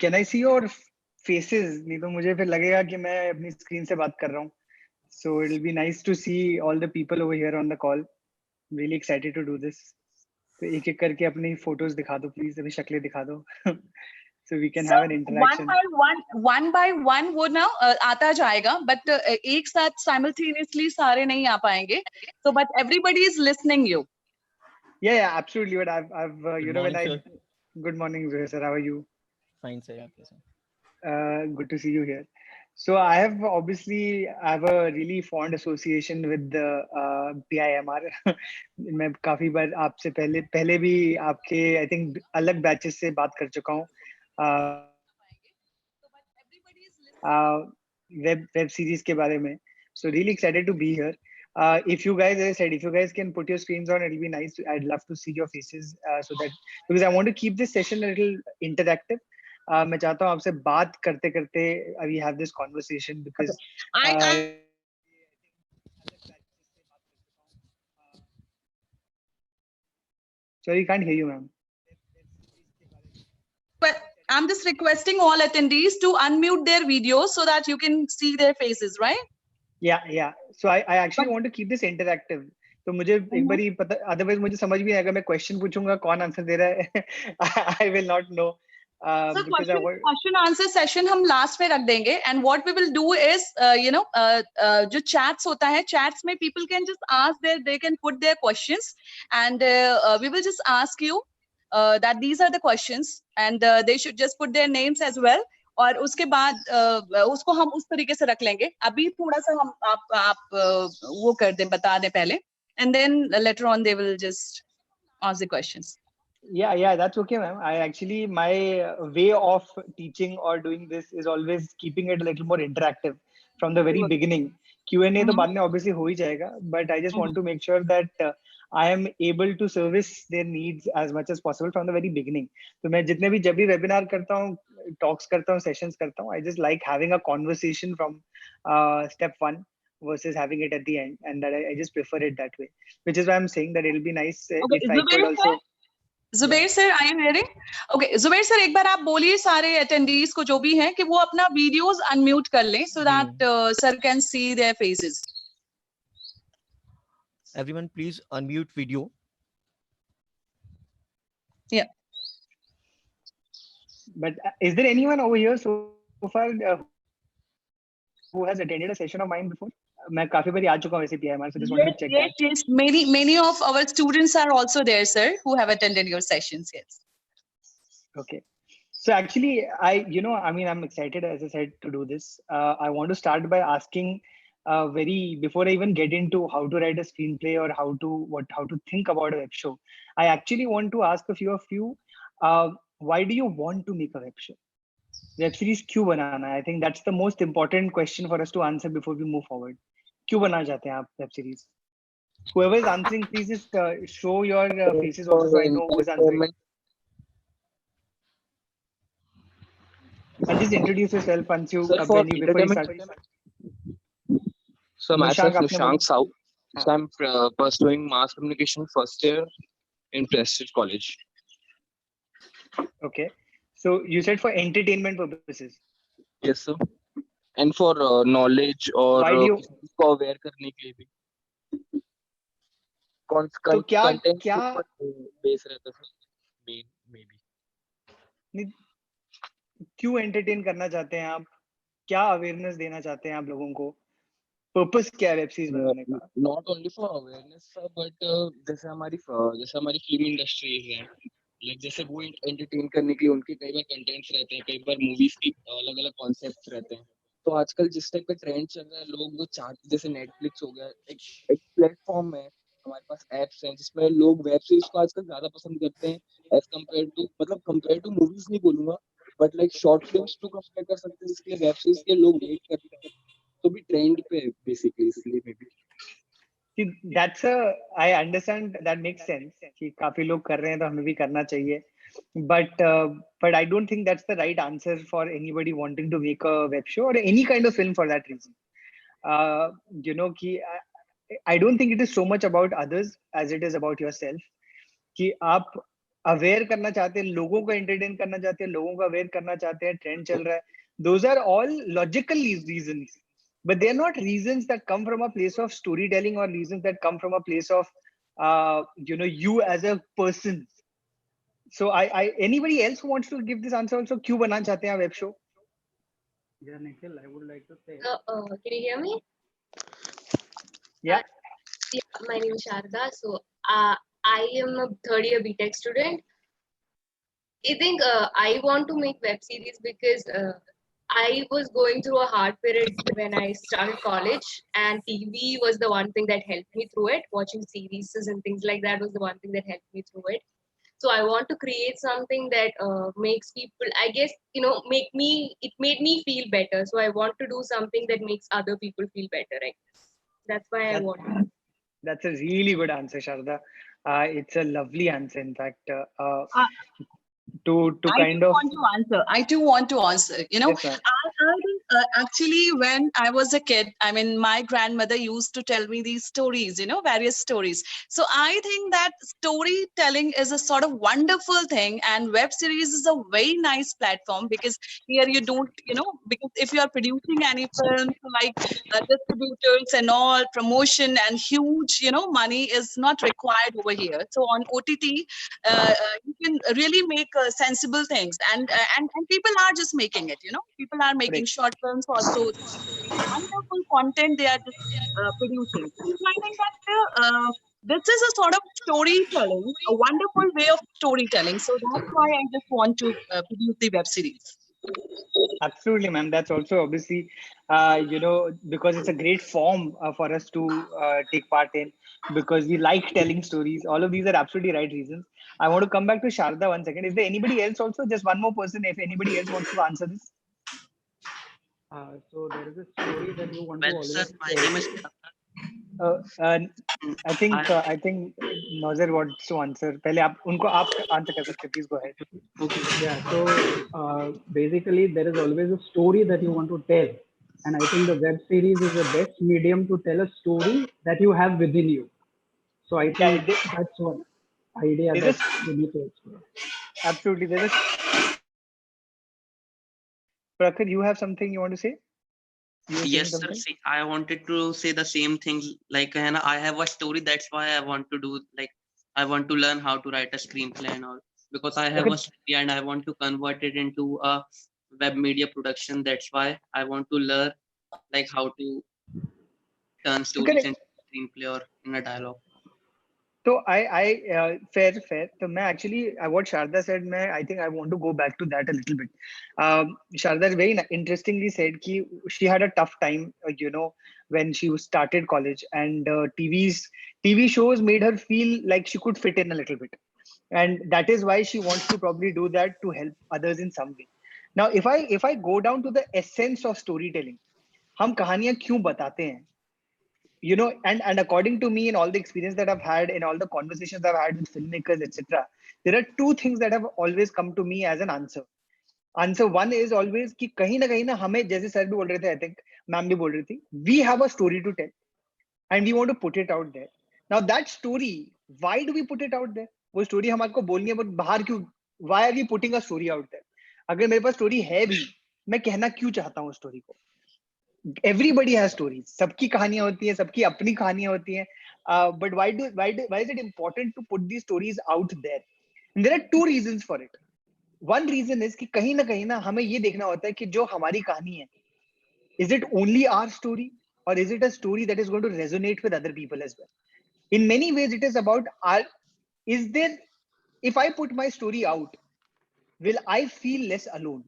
Can I see your faces? नहीं तो मुझे फिर लगेगा कि मैं अपनी स्क्रीन से बात कर रहा हूँ. So it'll be nice to see all the people over here on the call. I'm really excited to do this. तो एक एक करके अपनी photos दिखा दो please, अपनी शक्लें दिखा दो. So we can have an interaction. One by one वो ना आता जाएगा, but एक साथ simultaneously सारे नहीं आ पाएंगे. So but everybody is listening you. Yeah, absolutely. But I've Good morning, sir. Good morning, Zohair sir. How are you? Fine, sir. Good to see you here. So I have a really fond association with the PIMR. मैं काफी बार आपसे पहले भी आपके I think अलग batches से बात कर चुका हूँ. Web series के बारे में. So really excited to be here. If you guys, as I said, if you guys can put your screens on, it'll be nice. I'd love to see your faces so that because I want to keep this session a little interactive. मैं चाहता हूँ आपसे बात करते करते we have this conversation because sorry, can't hear you, ma'am. But I'm just requesting all attendees to unmute their videos so that you can see their faces, right? Yeah. So I actually want to keep this interactive. तो मुझे एक बारी पता, otherwise मुझे समझ भी नहीं आएगा. मैं question पूछूंगा, कौन आंसर दे रहा है? I will not know. So question answer session हम last में रख देंगे. And what we will do is, जो chats होता है, chats में people can just ask they can put their questions, and we will just ask you that these are the questions, and they should just put their names as well. और उसके बाद उसको हम उस तरीके से रख लेंगे. अभी थोड़ा सा हम आप वो कर दें, बता दें पहले, and then later on they will just ask the questions. Yeah, that's okay, ma'am. My way of teaching or doing this is always keeping it a little more interactive from the very beginning. Q&A तो बाद में obviously हो ही जाएगा, but I just want to make sure that I am able to service their needs as much as possible from the very beginning. तो मैं जितने भी जब भी webinar करता हूँ, talks करता हूँ, sessions करता हूँ, I just like having a conversation from step one versus having it at the end, and that I just prefer it that way, which is why I'm saying that it'll be nice if I could also. Zubair sir, are you hearing? Okay, Zubair sir, एक बार आप बोलिए सारे attendees को जो भी हैं कि वो अपना videos unmute कर लें so that sir can see their faces. Everyone, please unmute video. Yeah. But is there anyone over here so far who has attended a session of mine before? मैं काफी बारी आ चुका हूँ वैसे PIMR, so just wanted to check. Yes. Many of our students are also there, sir, who have attended your sessions. Yes. Okay. So actually, I'm excited, as I said, to do this. I want to start by asking before I even get into how to write a screenplay or how to think about a web show. I actually want to ask a few of you, why do you want to make a web show? Web series क्यों बनाना है? I think that's the most important question for us to answer before we move forward. क्यों बनाना चाहते हैं आप web series? Whoever is answering, please just show your faces also so I know who is answering. And just introduce yourself once you before you start. So myself Nishank Sau. So I'm pursuing mass communication first year in Prestige College. Okay. So you said for entertainment purposes. Yes, sir. And for knowledge or को aware करने के लिए भी. तो क्या base रहता है maybe. क्यों entertain करना चाहते हैं आप? क्या awareness देना चाहते हैं आप लोगों को? Purpose क्या है web series बनाने का? Not only for awareness, but जैसे हमारी film industry है. Like जैसे वो entertain करने के लिए उनके कई बार contents रहते हैं, कई बार movies की अलग-अलग concepts रहते हैं. तो आजकल जिस टाइप का ट्रेंड चल रहा है, लोग वो चाहते, जैसे नेटफ्लिक्स हो गया, एक प्लेटफॉर्म है, हमारे पास एप्स हैं जिसमें लोग वेब सीरीज को आजकल ज्यादा पसंद करते हैं एज कंपेयर टू मूवीज नहीं बोलूंगा, but like short films to compare कर सकते हैं, जिसके लिए वेब सीरीज के लोग वेट करते हैं. तो भी ट्रेंड पे बेसिकली, इसलिए may be. I understand, that makes sense कि काफी लोग कर रहे हैं तो हमें भी करना चाहिए, but I don't think that's the right answer for anybody wanting to make a web show or any kind of film for that reason. कि I don't think it is so much about others as it is about yourself. कि आप aware करना चाहते हैं, लोगों को entertain करना चाहते हैं, लोगों को अवेयर करना चाहते हैं, ट्रेंड चल रहा है, those are all logical reasons, but they are not reasons that come from a place of storytelling or reasons that come from a place of you as a person. So I anybody else who wants to give this answer also, क्यों बनाना चाहते हैं web show? Yeah, Nikhil, I would like to say. Can you hear me? Yeah. Yeah, my name is Sharda. So I am a third year BTech student. I think I want to make web series because I was going through a hard period when I started college, and TV was the one thing that helped me through it. Watching series and things like that was the one thing that helped me through it. So I want to create something that makes people, I guess, it made me feel better. So I want to do something that makes other people feel better. Right? That's why I want to. That's a really good answer, Sharda. It's a lovely answer, in fact. To kind of I too want to answer. Yes, ma'am. I think actually when I was a kid, I mean, my grandmother used to tell me these stories, various stories. So I think that storytelling is a sort of wonderful thing, and web series is a very nice platform, because here you don't, because if you are producing any films like distributors and all, promotion and huge, money is not required over here. So on OTT, you can really make sensible things, and people are just making it. People are making short films also. Wonderful content they are just producing. So I think that this is a sort of storytelling, a wonderful way of storytelling. So that's why I just want to produce the web series. Absolutely, ma'am. That's also obviously, because it's a great form for us to take part in, because we like telling stories. All of these are absolutely right reasons. I want to come back to Sharda 1 second. Is there anybody else also? Just one more person, if anybody else wants to answer this. So there is a story that you want Well, to always sir, my tell. name is. I think Nazir wants to answer. पहले आप उनको आप answer कर सकते हैं. Please go ahead. Okay. Yeah. So basically, there is always a story that you want to tell, and I think the web series is the best medium to tell a story that you have within you. So I think that's one idea that you need to explore. Absolutely. Prakhar, you have something you want to say? Yes, sir. See, I wanted to say the same thing. Like, I have a story. That's why I want to do, I want to learn how to write a screenplay and all, because I have a story and I want to convert it into a web media production. That's why I want to learn how to turn stories into a screenplay or in a dialogue. So fair. So actually, what Sharda said, I think I want to go back to that a little bit. Sharda very interestingly said that she had a tough time, when she started college, and TV shows made her feel like she could fit in a little bit, and that is why she wants to probably do that to help others in some way. Now, if I go down to the essence of storytelling, हम कहानियां क्यों बताते हैं? And according to me, in all the experience that I've had, in all the conversations I've had with filmmakers, etc., there are two things that have always come to me as an answer. Answer one is always कि कहीं ना हमें, जैसे sir भी बोल रहे थे, I think ma'am भी बोल रही थी, we have a story to tell and we want to put it out there. Now that story, why do we put it out there? वो story हमारे को बोलनी है, but बाहर क्यों? Why are we putting a story out there? अगर मेरे पास story है भी, मैं कहना क्यों चाहता हूँ story को? Everybody has stories. सबकी कहानियां होती हैं, सबकी अपनी कहानियां होती हैं. But why is it important to put these stories out there? And there are two reasons for it. One reason is कि कहीं ना हमें ये देखना होता है कि जो हमारी कहानी है, is it only our story or is it a story that is going to resonate with other people as well? In many ways, it is about if I put my story out, will I feel less alone?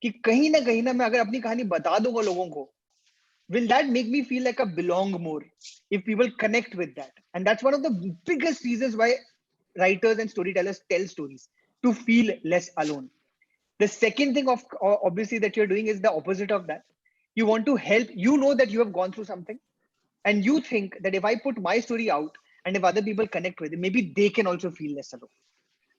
कि कहीं ना मैं अगर अपनी कहानी बता दूंगा लोगों को, will that make me feel like I belong more if people connect with that? And that's one of the biggest reasons why writers and storytellers tell stories, to feel less alone. The second thing obviously that you're doing is the opposite of that. You want to help, that you have gone through something, and you think that if I put my story out and if other people connect with it, maybe they can also feel less alone.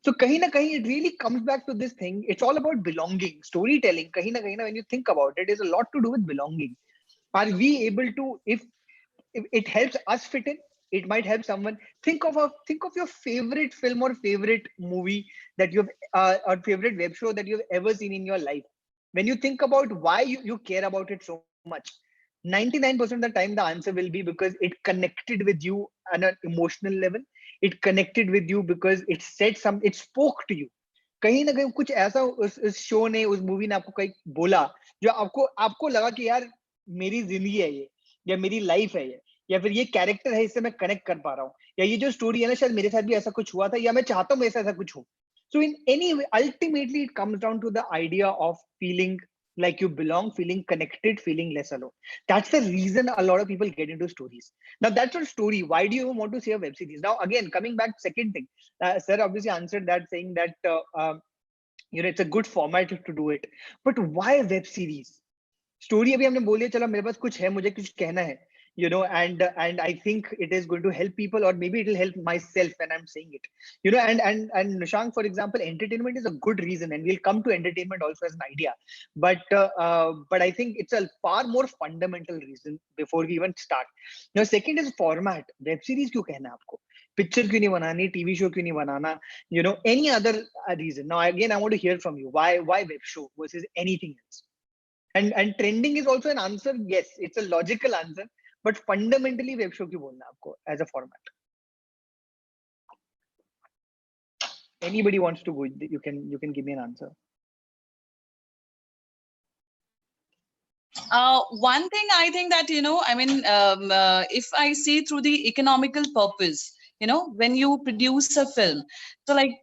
So kahin na kahin, it really comes back to this thing. It's all about belonging. Storytelling, kahin na kahin, when you think about it, is a lot to do with belonging. Are we able to, if it helps us fit in, It might help someone. Think of your favorite film or favorite movie that you've or favorite web show that you've ever seen in your life. When you think about why you care about it so much, 99% of the time the answer will be because it connected with you on an emotional level. It connected with you because it spoke to you. कहीं ना कहीं कुछ ऐसा उस show ने, उस movie ने आपको कहीं बोला जो आपको आपको लगा कि यार मेरी जिंदगी है ये, या मेरी लाइफ है ये, या फिर ये कैरेक्टर है, इससे मैं कनेक्ट कर पा रहा हूँ, या ये जो स्टोरी है ना शायद मेरे साथ भी ऐसा कुछ हुआ था, या मैं चाहता हूँ मेरे साथ ऐसा कुछ हो. So in any way, ultimately it comes down to the idea of feeling like you belong, feeling connected, feeling less alone. That's the reason a lot of people get into stories. Now that's not story. Why do you even want to see a web series? Now again, coming back, second thing, sir obviously answered that saying that it's a good format to do it. But why web series? Story अभी हमने बोल दिया, चलो मेरे पास कुछ है, मुझे कुछ कहना है, and I think it is going to help people, or maybe it will help myself when I'm saying it, and Nishank, for example, entertainment is a good reason, and we'll come to entertainment also as an idea, but I think it's a far more fundamental reason before we even start. Now second is format. Web series क्यों कहना है आपको? Picture क्यों नहीं बनानी? TV show क्यों नहीं बनाना? Any other reason? Now again, I want to hear from you. Why web show versus anything else? And trending is also an answer. Yes, it's a logical answer, but fundamentally web show क्यों बोलना है आपको as a format? Anybody wants to go, you can give me an answer. One thing I think that, if I see through the economical purpose, when you produce a film, so like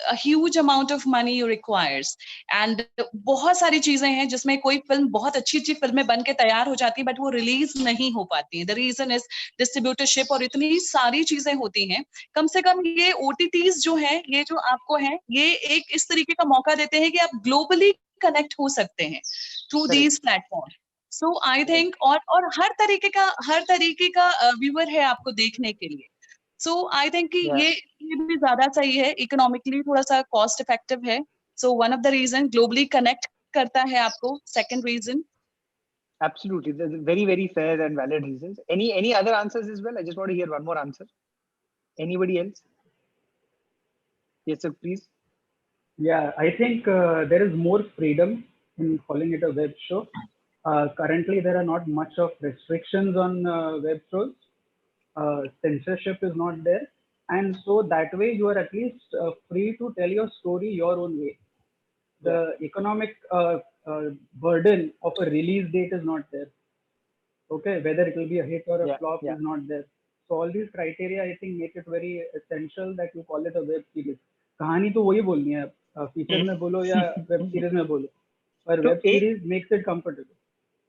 a huge amount of money you requires, and बहुत सारी चीजें हैं जिसमें कोई film बहुत अच्छी फिल्में बन के तैयार हो जाती है, but वो रिलीज नहीं हो पाती है. The reason is distributorship, और इतनी सारी चीजें होती हैं. कम से कम ये OTTs जो हैं, ये जो आपको हैं, ये एक इस तरीके का मौका देते हैं कि आप ग्लोबली कनेक्ट हो सकते हैं through these platforms. So I think और हर तरीके का व्यूअर है आपको देखने के लिए. So I think कि ये भी ज्यादा सही है, इकोनॉमिकली थोड़ा सा कॉस्ट इफेक्टिव है. So one of the reason globally connect करता है आपको. Second reason. Absolutely, very very fair and valid reasons. Any other answers as well? I just want to hear one more answer. Anybody else? Yes sir, please. Yeah, I think there is more freedom in calling it a web show. Currently, there are not much of restrictions on web shows. Censorship is not there, and so that way you are at least free to tell your story your own way. The economic burden of a release date is not there. Okay, whether it will be a hit or a flop is not there. So all these criteria, I think, make it very essential that you call it a web series. कहानी तो वही बोलनी है, feature में बोलो या web series में बोलो, पर web series makes it comfortable.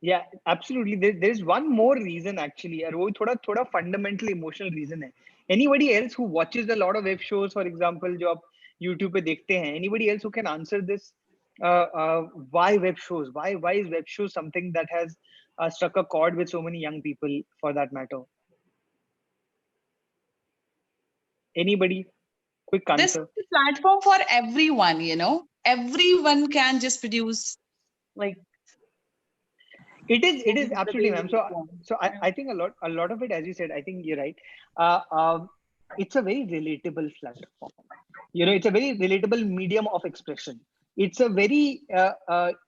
Yeah, absolutely. There is one more reason actually, और वो थोड़ा fundamental emotional reason है. Anybody else who watches a lot of web shows, for example, जो आप YouTube पे देखते हैं, anybody else who can answer this? Why web shows? Why is web shows something that has struck a chord with so many young people, for that matter? Anybody? Quick answer. This is a platform for everyone. Everyone can just produce like. It is absolutely, ma'am. So I think a lot of it, as you said, I think you're right. It's a very relatable platform. It's a very relatable medium of expression. It's a very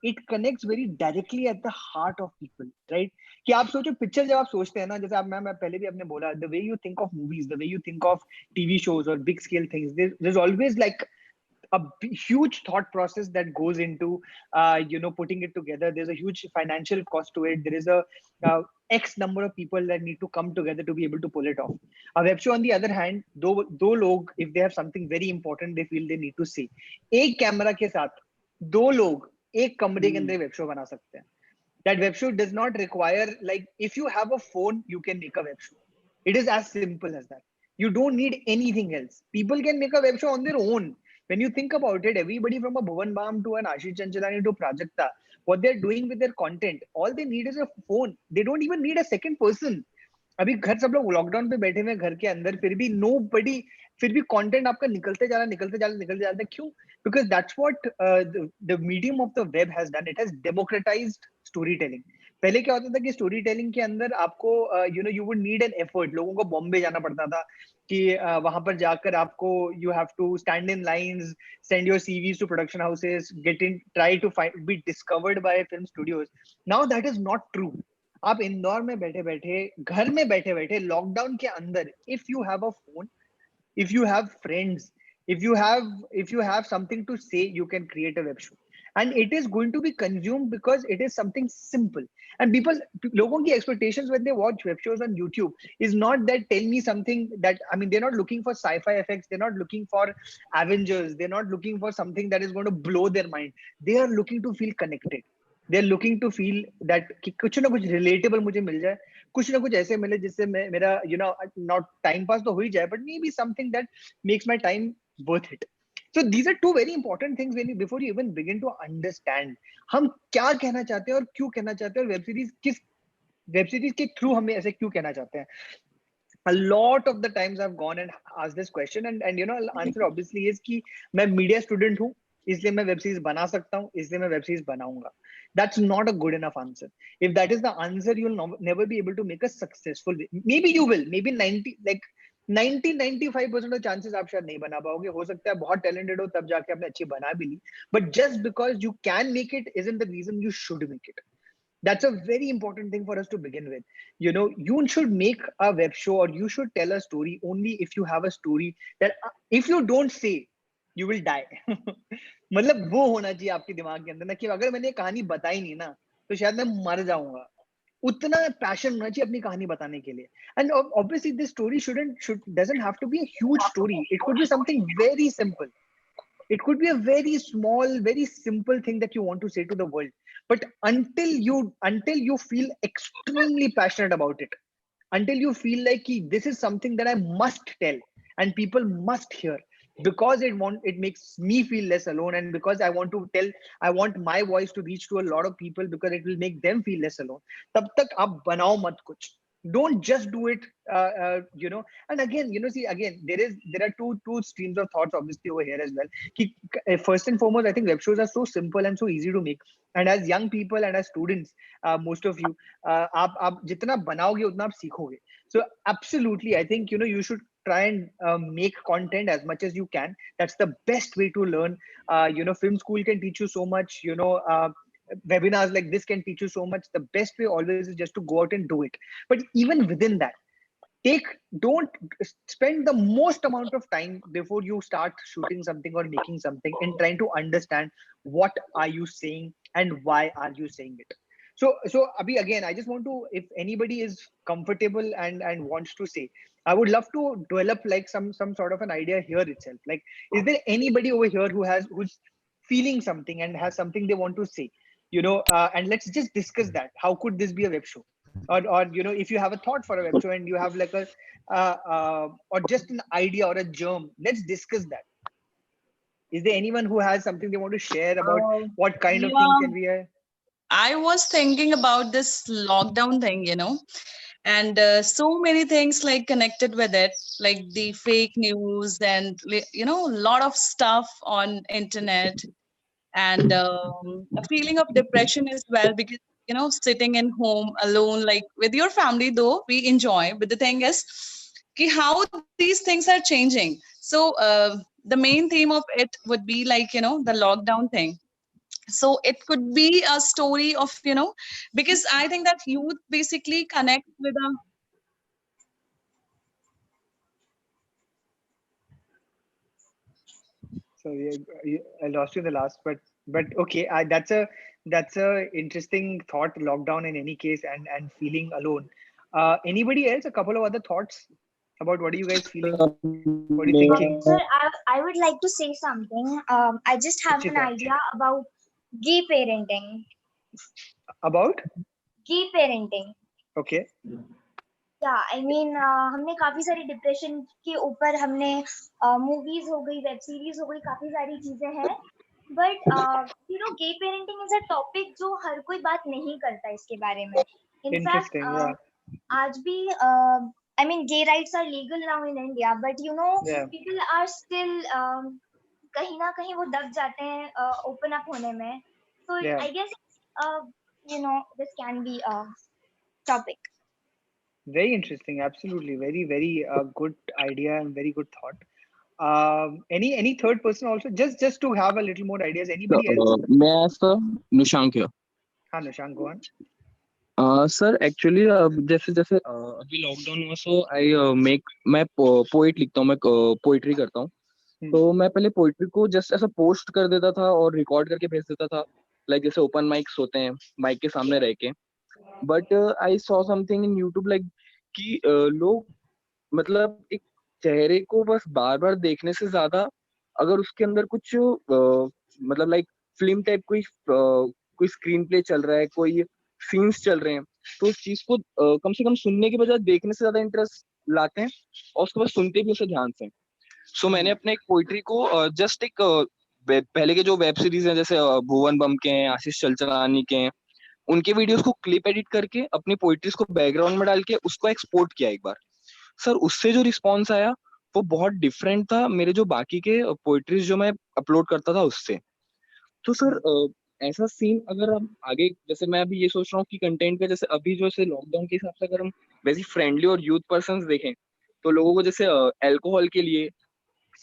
it connects very directly at the heart of people, right? कि आप सोचो picture जब आप सोचते हैं ना, जैसे आप मैं पहले भी आपने बोला, the way you think of movies, the way you think of TV shows or big scale things, there's always like a huge thought process that goes into putting it together. There's a huge financial cost to it. There is a X number of people that need to come together to be able to pull it off. A web show on the other hand, दो लोग, if they have something very important they feel they need to say, एक camera के साथ दो लोग एक कमरे के अंदर वेब शो बना सकते हैं. That web show does not require, like, if you have a phone you can make a web show. It is as simple as that. You don't need anything else. People can make a web show on their own. When you think about it, everybody from a Bhuvan Bam to an Ashish Chanchalani to Prajakta, what they're doing with their content, all they need is a phone. They don't even need a second person. अभी घर सब लोग lockdown पे बैठे हुए घर के अंदर, फिर भी फिर भी कंटेंट आपका निकलते जा रहा है. क्यों? Because that's what the medium of the web has done. It has democratized storytelling. पहले क्या होता था कि स्टोरी टेलिंग के अंदर आपको you would need an effort. लोगों को बॉम्बे जाना पड़ता था कि वहां पर जाकर आपको you have to stand in lines, send your CVs to production houses, get in, try to find, be discovered by film studios. Now that is not true. आप इंदौर में बैठे बैठे, घर में बैठे बैठे, लॉकडाउन के अंदर, if you have a phone, if you have friends, if you have something to say, you can create a web show, and it is going to be consumed because it is something simple. And people, logon ki expectations when they watch web shows on YouTube is not that tell me something that, I mean, they're not looking for sci-fi effects, they're not looking for Avengers, they're not looking for something that is going to blow their mind. They are looking to feel connected. They're looking to feel that कि कुछ ना कुछ relatable मुझे मिल जाए, कुछ ना कुछ ऐसे मिले जिससे मेरा not time pass तो हो ही जाए, but maybe something that makes my time worth it. So these are two very important things before you even begin to understand हम क्या कहना चाहते हैं और क्यों कहना चाहते हैं, और वेब सीरीज के थ्रू हमें ऐसे क्यों कहना चाहते हैं. A lot of the times I've gone and asked this question, and answer obviously is कि मैं media student हूँ, इसलिए मैं वेब सीरीज बना सकता हूँ, इसलिए मैं वेब सीरीज बनाऊंगा. That's not a good enough answer. If that is the answer, you'll never be able to make a successful. Maybe you will. Maybe 95% of chances आप शायद नहीं बना पाओगे. हो सकता है बहुत talented हो तब जाके आपने अच्छी बना भी ली. But just because you can make it isn't the reason you should make it. That's a very important thing for us to begin with. You should make a web show, or you should tell a story only if you have a story that if you don't say, you will die. मतलब वो होना चाहिए आपके दिमाग के अंदर ना कि अगर मैंने कहानी बताई नहीं ना तो शायद मैं मर जाऊंगा. उतना पैशन होना चाहिए अपनी कहानी बताने के लिए. And obviously this story doesn't have to be a huge story. It could be something very simple. It could be a very small, very simple thing that you want to say to the world. But until you feel extremely passionate about it, until you feel like this is something that I must tell and people must hear, because it makes me feel less alone, and because I want my voice to reach to a lot of people because it will make them feel less alone. Tab tak aap banao mat kuch. Don't just do it, and again, see, again, there are two streams of thoughts obviously over here as well. First and foremost, I think web shows are so simple and so easy to make, and as young people and as students, most of you, आप जितना बनाओगे उतना आप सीखोगे. So absolutely, I think you should try and make content as much as you can. That's the best way to learn. Film school can teach you so much. Webinars like this can teach you so much. The best way always is just to go out and do it. But even within that, don't spend the most amount of time before you start shooting something or making something in trying to understand what are you saying and why are you saying it. So Abhi, again, I just want to, if anybody is comfortable and wants to say, I would love to develop like some sort of an idea here itself. Like, is there anybody over here who's feeling something and has something they want to say? And let's just discuss that. How could this be a web show? Or if you have a thought for a web show and you have like a or just an idea or a germ, let's discuss that. Is there anyone who has something they want to share about what kind of thing can we? I was thinking about this lockdown thing, and so many things like connected with it, like the fake news and a lot of stuff on internet, and a feeling of depression as well, because sitting in home alone, like with your family though we enjoy, but the thing is how these things are changing. So the main theme of it would be like the lockdown thing. So it could be a story of because I think that youth basically connect with a Sorry, I lost you in the last, but okay, that's a interesting thought. Lockdown in any case, and feeling alone. Anybody else? A couple of other thoughts about what are you guys feeling? What are you thinking? Sir, I would like to say something. I just have an idea about gay parenting. About? Gay parenting. Okay. Yeah, I mean, हमने काफी सारी depression के ऊपर हमने movies हो गई, web series हो गई, काफी सारी चीजें हैं. But gay parenting is a topic जो हर कोई बात नहीं करता इसके बारे में. इनफैक्ट आज भी I mean, gay rights are legal now in India, but people are still कहीं ना कहीं वो दब जाते हैं open up होने में. So I guess this can be a topic. Very interesting. Absolutely. Very, very good idea and very good thought. Any third person also? Just to have a little more ideas. Anybody else? मैं ऐसा निशांक है हाँ, Nishank, go on. Sir actually जैसे जैसे अभी lockdown हुआ सो आई मैं poet लिखता हूँ मैं पोइट्री करता हूँ तो मैं पहले पोइट्री को जस्ट ऐसा पोस्ट कर देता था और रिकॉर्ड करके भेज देता था लाइक जैसे ओपन माइक्स होते हैं माइक के सामने रह के but I saw something in YouTube like कि लोग मतलब एक चेहरे को बस बार बार देखने से ज्यादा अगर उसके अंदर कुछ मतलब लाइक फिल्म टाइप कोई स्क्रीन प्ले चल रहा है कोई सीन्स चल रहे हैं तो उस चीज को कम से कम सुनने के बजाय देखने से ज्यादा इंटरेस्ट लाते हैं और उसके बाद सुनते भी उसे ध्यान से सो मैंने अपने एक पोइट्री को जस्ट एक पहले के जो वेब सीरीज हैं जैसे भुवन बम के हैं आशीष चलचलानी के हैं उनके वीडियोस को क्लिप एडिट करके अपनी पोइट्रीज को बैकग्राउंड में डाल के उसको एक्सपोर्ट किया एक बार सर उससे जो रिस्पॉन्स आया वो बहुत डिफरेंट था मेरे जो बाकी के पोइट्रीज जो मैं अपलोड करता था उससे तो सर ऐसा सीन अगर हम आगे जैसे मैं अभी ये सोच रहा हूँ कि कंटेंट का जैसे अभी जो है लॉकडाउन के हिसाब से अगर हम वैसी फ्रेंडली और यूथ पर्सन देखें तो लोगों को जैसे अल्कोहल के लिए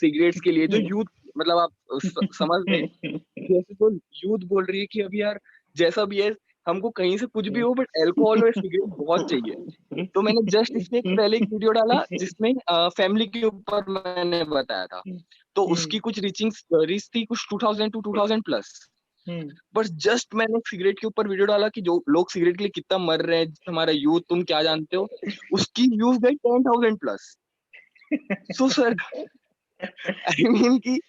सिगरेट्स के लिए जो यूथ मतलब आप समझ रहे हैं जैसे तो यूथ बोल रही है कि अभी यार जैसा भी है हमको कहीं से कुछ भी हो बट अल्कोहल और सिगरेट बहुत चाहिए तो मैंने जस्ट इसमें पहले एक वीडियो डाला जिसमें फैमिली के ऊपर मैंने बताया था तो उसकी कुछ रीच थी कुछ 2000 टू 2000 प्लस बट जस्ट मैंने सिगरेट के ऊपर वीडियो डाला कि जो लोग सिगरेट के लिए कितना मर रहे हैं हमारा यूथ तुम क्या जानते हो उसकी व्यूज गई 10,000 plus so sir I mean कि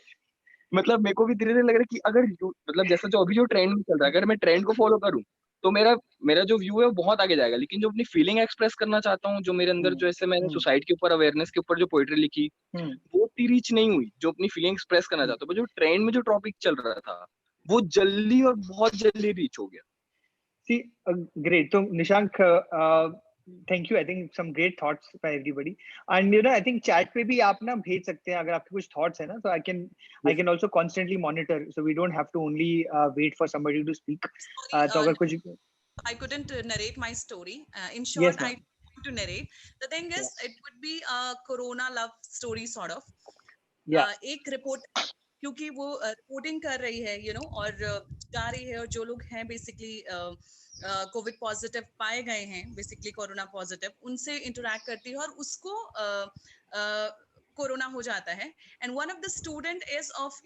मतलब मेरे को भी धीरे धीरे लग रहा है कि अगर मतलब जैसा जो अभी जो ट्रेंड में चल रहा है अगर मैं ट्रेंड को फॉलो करूं तो मेरा मेरा जो व्यू है वो बहुत आगे जाएगा लेकिन जो अपनी फीलिंग एक्सप्रेस करना चाहता हूँ जो मेरे अंदर जो ऐसे मैंने सुसाइड के ऊपर अवेयरनेस के ऊपर जो पोइट्री लिखी वो इतनी रीच नहीं हुई जो अपनी फीलिंग एक्सप्रेस करना चाहता हूँ जो ट्रेंड में जो टॉपिक चल रहा था वो जल्दी और बहुत जल्दी रीच हो गया See, great. So, Nishank, thank you. I think some great thoughts by everybody. And I think chat पे भी आप ना भेज सकते हैं अगर आपके कुछ thoughts है ना. So I can also constantly monitor. So we don't have to only wait for somebody to speak. तो अगर कुछ I couldn't narrate my story. In short, Yes, I want to narrate. The thing is, it would be a Corona love story sort of. Yeah. एक report क्योंकि वो reporting कर रही है और जा रही है और जो लोग हैं बेसिकली कोविड पॉजिटिव पाए गए हैं बेसिकली कोरोना पॉजिटिव उनसे इंटरेक्ट करती है और उसको कोरोना हो जाता है and one of the student is of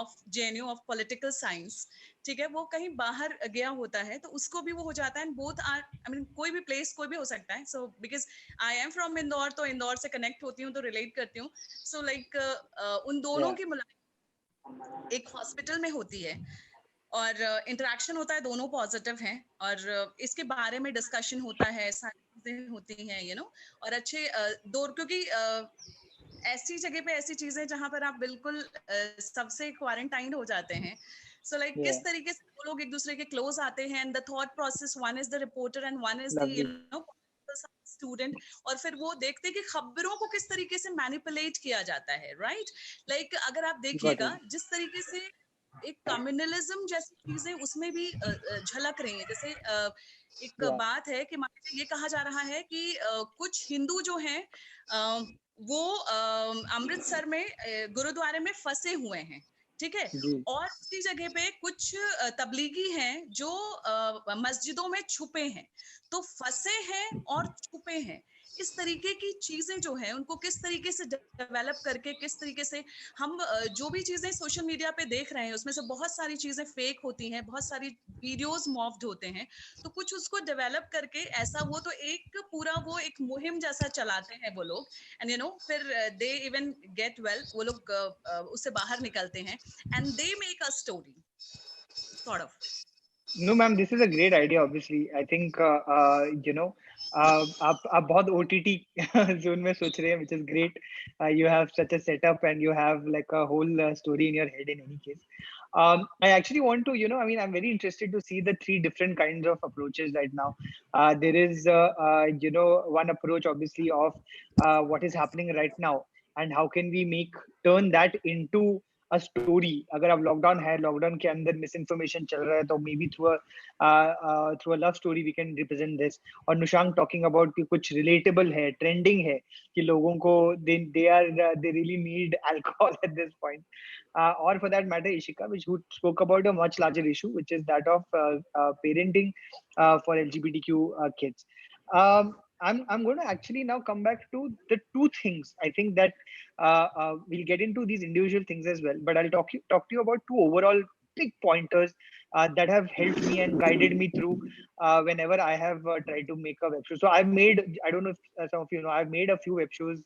of JNU of political science ठीक है वो कहीं बाहर गया होता है तो उसको भी वो हो जाता है and both are I mean कोई भी प्लेस कोई भी हो सकता है so because I am from Indore तो इंदौर से कनेक्ट होती हूँ तो रिलेट करती हूँ सो लाइक उन दोनों की मुलाकात एक हॉस्पिटल में होती है और इंटरेक्शन होता है दोनों पॉजिटिव हैं और इसके बारे में डिस्कशन होता है सारी चीजें होती हैं और अच्छे दो क्योंकि ऐसी जगह पे ऐसी चीजें जहां पर आप बिल्कुल सबसे क्वारंटाइन हो जाते हैं सो लाइक किस तरीके से वो लोग एक दूसरे के क्लोज आते हैं and the thought process one is the reporter and one is the student और फिर वो देखते हैं कि खबरों को किस तरीके से मैनिपुलेट किया जाता है राइट लाइक अगर आप देखिएगा जिस तरीके से एक कम्युनलिज्म जैसी चीजें उसमें भी झलक रही हैं जैसे एक बात है कि ये कहा जा रहा है कि कुछ हिंदू जो हैं वो अमृतसर में गुरुद्वारे में फंसे हुए हैं ठीक है और उसी जगह पे कुछ तबलीगी हैं जो मस्जिदों में छुपे हैं तो फंसे हैं और छुपे हैं इस तरीके की चीजें जो है उनको किस तरीके से डेवलप करके किस तरीके से हम जो भी चीजें सोशल मीडिया पे देख रहे हैं उसमें से बहुत सारी चीजें फेक होती हैं बहुत सारी वीडियोस मॉफ्ड होते हैं तो कुछ उसको डेवलप करके ऐसा वो तो एक पूरा वो एक मुहिम जैसा चलाते हैं वो लोग एंड फिर दे इवन गेट वेल वो लोग उससे बाहर निकलते हैं and they make a story sort of No, ma'am, this is a great idea. Obviously, I think आप बहुत OTT zone में सोच रहे हैं, which is great. You have such a setup and you have like a whole story in your head. In any case, I actually want to, I mean, I'm very interested to see the 3 different kinds of approaches right now. There is, one approach obviously of what is happening right now and how can we turn that into a story, अगर आप lockdown है, lockdown के अंदर misinformation चल रहा है, तो maybe through a love story we can represent this. और Nushank talking about कि कुछ relatable है, trending है, कि लोगों को they really need alcohol at this point. Or for that matter, Ishika, who spoke about a much larger issue, which is that of parenting for LGBTQ kids. I'm going to actually now come back to the two things. I think that we'll get into these individual things as well, but I'll talk to you about two overall big pointers that have helped me and guided me through whenever I have tried to make a web show. So I've made, I don't know if some of you know, I've made a few web shows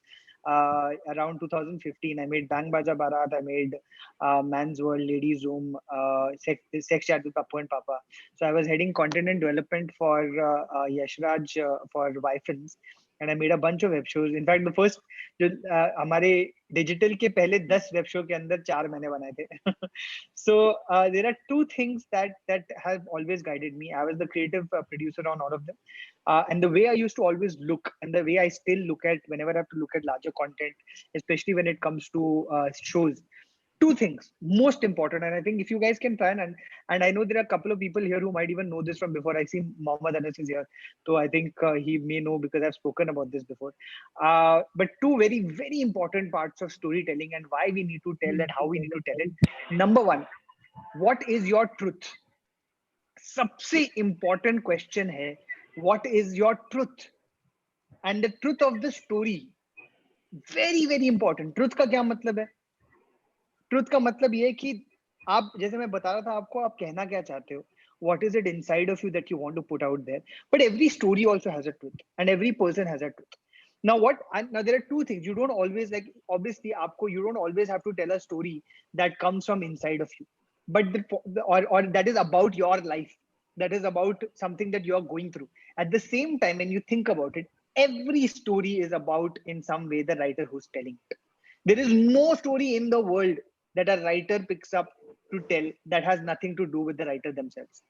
around 2015. I made Bang Baja Barat, I made Man's World, Ladies Room, Sex Chat with Papu and Papa. So I was heading content and development for YASHRAJ for Y-Films, and I made a bunch of web shows. In fact, the first जो हमारे digital के पहले 10 web show के अंदर 4 मैंने बनाए थे. So there are two things that have always guided me. I was the creative producer on all of them. And the way I used to always look, and the way I still look at whenever I have to look at larger content, especially when it comes to shows, two things most important. And I think if you guys can try and I know there are a couple of people here who might even know this from before. I see Mohammed Anas is here, so I think he may know because I've spoken about this before. But two very, very important parts of storytelling and why we need to tell and how we need to tell it. Number one, what is your truth? सबसे important question है, what is your truth? And the truth of the story, very, very important. Truth का क्या मतलब है? Truth का मतलब ये है कि आप, जैसे मैं बता रहा था आपको, आप कहना क्या चाहते हो? What is it inside of you that you want to put out there? But every story also has a truth, and every person has a truth. Now now there are two things. You don't always, like, obviously you don't always have to tell a story that comes from inside of you, but or that is about your life, that is about something that you are going through. At the same time, when you think about it, every story is about, in some way, the writer who's telling it. There is no story in the world that a writer picks up to tell that has nothing to do with the writer themselves.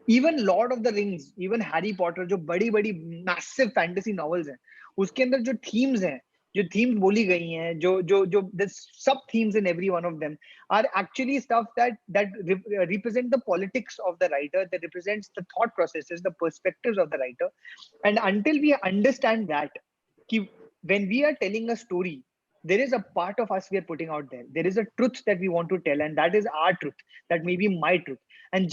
Even Lord of the Rings, even Harry Potter, जो बड़ी बड़ी massive fantasy novels हैं, उसके अंदर जो themes हैं, जो themes बोली गई हैं, जो the sub themes in every one of them are actually stuff that represent the politics of the writer, that represents the thought processes, the perspectives of the writer. And until we understand that, when we are telling a story, there is a part of us we are putting out there. There is a truth that we want to tell, and that is our truth. That may be my truth. And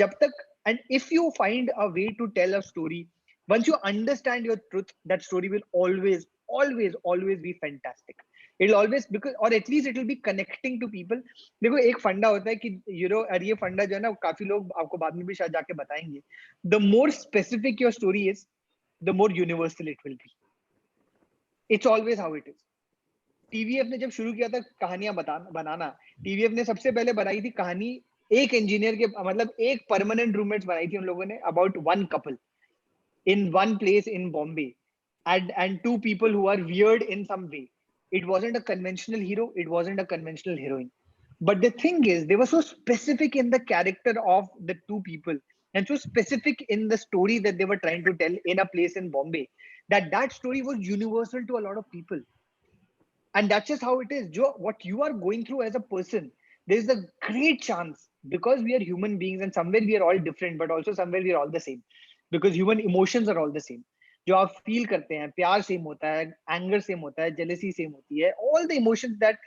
if you find a way to tell a story, once you understand your truth, that story will always, always, always be fantastic. It'll always, or at least it will be connecting to people. देखो एक फंडा होता है कि और ये फंडा जो है ना, काफी लोग आपको बाद में भी शायद जाके बताएंगे. The more specific your story is, the more universal it will be. It's always how it is. TVF ने जब शुरू किया था कहानियां बनाना, टीवीएफ ने सबसे पहले बनाई थी कहानी एक इंजीनियर के, मतलब एक परमानेंट रूममेट्स बनाई थी उन लोगों ने, about one couple in one place in Bombay, and two people who are weird in some way. It wasn't a conventional hero, it wasn't a conventional heroine. But the thing is, they were so specific in the character of the two people and so specific in the story that they were trying to tell in a place in Bombay, that story was universal to a lot of people. And that's just how it is. What you are going through as a person, there's a great chance, because we are human beings and somewhere we are all different, but also somewhere we are all the same, because human emotions are all the same. जो आप feel करते हैं, प्यार same होता है, anger same होता है, jealousy same होती है, all the emotions that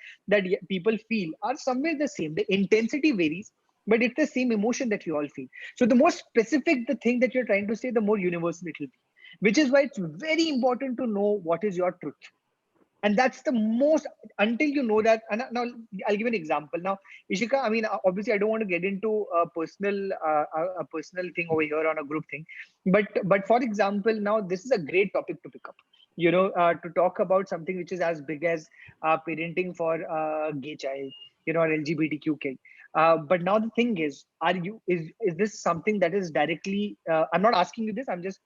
people feel are somewhere the same. The intensity varies, but it's the same emotion that you all feel. So the more specific the thing that you're trying to say, the more universal it will be, which is why it's very important to know what is your truth. And that's the most, until you know that. And now I'll give an example. Now, Ishika, I mean, obviously I don't want to get into a personal thing over here on a group thing, but for example, now this is a great topic to pick up, to talk about something which is as big as parenting for a gay child, or LGBTQ kid. But now the thing is this something that is directly, I'm not asking you this, I'm just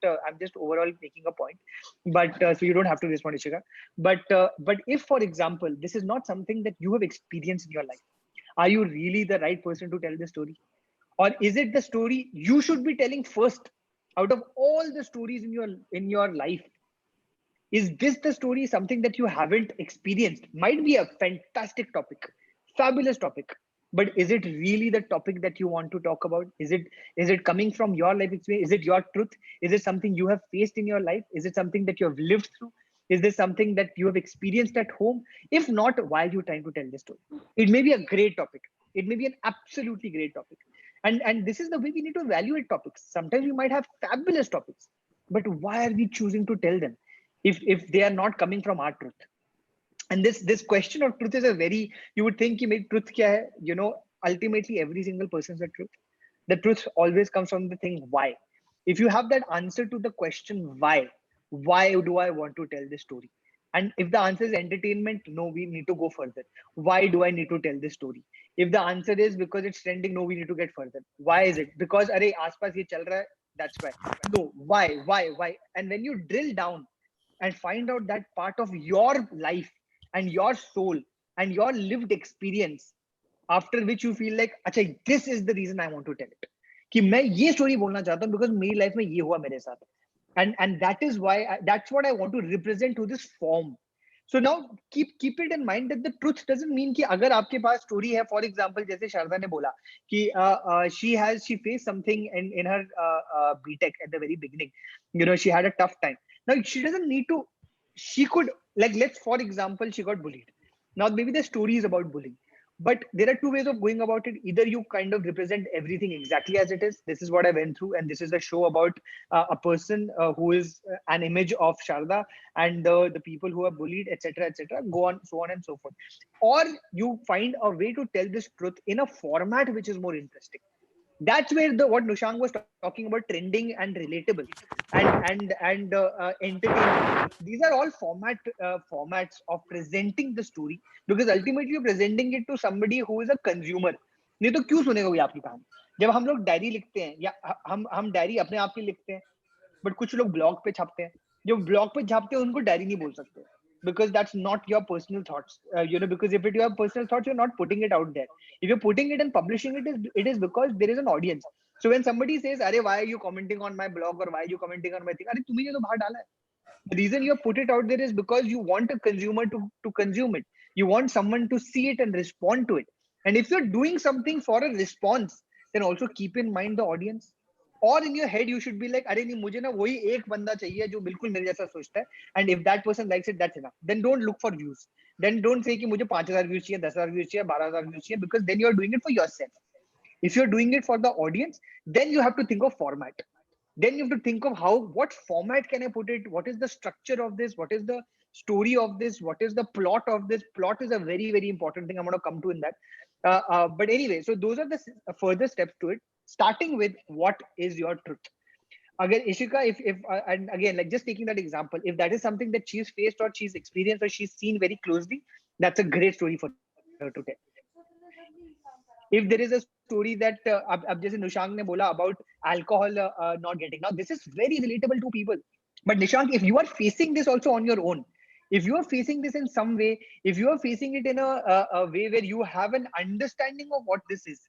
overall making a point, but so you don't have to respond, Ishika. But if, for example, this is not something that you have experienced in your life, are you really the right person to tell the story? Or is it the story you should be telling first out of all the stories in your life? Is this the story, something that you haven't experienced? Might be a fantastic topic, fabulous topic, but is it really the topic that you want to talk about? Is it coming from your life experience? Is it your truth? Is it something you have faced in your life? Is it something that you have lived through? Is this something that you have experienced at home? If not, why are you trying to tell this story? It may be a great topic. It may be an absolutely great topic. And this is the way we need to evaluate topics. Sometimes we might have fabulous topics, but why are we choosing to tell them if they are not coming from our truth? And this question of truth is a very, you would think ki truth kya hai? You know, ultimately every single person is a truth. The truth always comes from the thing why. If you have that answer to the question why do I want to tell this story? And if the answer is entertainment, no, we need to go further. Why do I need to tell this story? If the answer is because it's trending, no, we need to get further. Why is it? Because are aaspas ye chal raha hai, that's why. No, why? And when you drill down and find out that part of your life and your soul and your lived experience, after which you feel like, अच्छा, this is the reason I want to tell it. कि मैं ये story बोलना चाहता हूँ because मेरी life में ये हुआ मेरे साथ. And that is why that's what I want to represent to this form. So now keep it in mind that the truth doesn't mean कि अगर आपके पास story है, for example जैसे शारदा ने बोला कि she faced something in her BTech at the very beginning. You know, she had a tough time. Now she doesn't need to. She could, like, let's, for example, she got bullied. Now maybe the story is about bullying, but there are two ways of going about it. Either you kind of represent everything exactly as it is. This is what I went through, and this is a show about a person who is an image of Sharda and the people who are bullied, etc., etc. Go on, so on and so forth. Or you find a way to tell this truth in a format which is more interesting. That's where what Nushang was talking about, trending and relatable and entertainment. These are all formats of presenting the story, because ultimately you're presenting it to somebody who is a consumer. नहीं तो क्यों सुनेगा कोई आपकी कहानी? जब हम लोग डायरी लिखते हैं या हम डायरी अपने आप की लिखते हैं, बट कुछ लोग ब्लॉग पे छापते हैं. जो ब्लॉग पे छापते हैं उनको डायरी नहीं बोल सकते, because that's not your personal thoughts. You know, because if it your personal thoughts, you're not putting it out there. If you're putting it and publishing it, it is because there is an audience. So when somebody says, "Arey, why are you commenting on my blog or why are you commenting on my thing?" अरे तुम्ही ये तो बाहर डाला है. The reason you put it out there is because you want a consumer to consume it. You want someone to see it and respond to it. And if you're doing something for a response, then also keep in mind the audience. Or in your head, you should be like, अरे नहीं, मुझे ना वही एक बंदा चाहिए जो बिल्कुल मेरे जैसा सोचता है. And if that person likes it, that's enough. Then don't look for views. Then don't say कि मुझे 5,000 views चाहिए, 10,000 views चाहिए, 12,000 views चाहिए, because then you're doing it for yourself. If you're doing it for the audience, then you have to think of format. Then you have to think of what format can I put it? What is the structure of this? What is the story of this? What is the plot of this? Plot is a very, very important thing. I'm going to come to in that. But anyway, so those are the further steps to it. Starting with, what is your truth? Again, Ishika, if and again, like just taking that example, if that is something that she's faced or she's experienced or she's seen very closely, that's a great story for her to tell. If there is a story that ab jaise Nishant ne bola about alcohol not getting, now this is very relatable to people. But Nishant, if you are facing this also on your own, if you are facing this in some way, if you are facing it in a way where you have an understanding of what this is,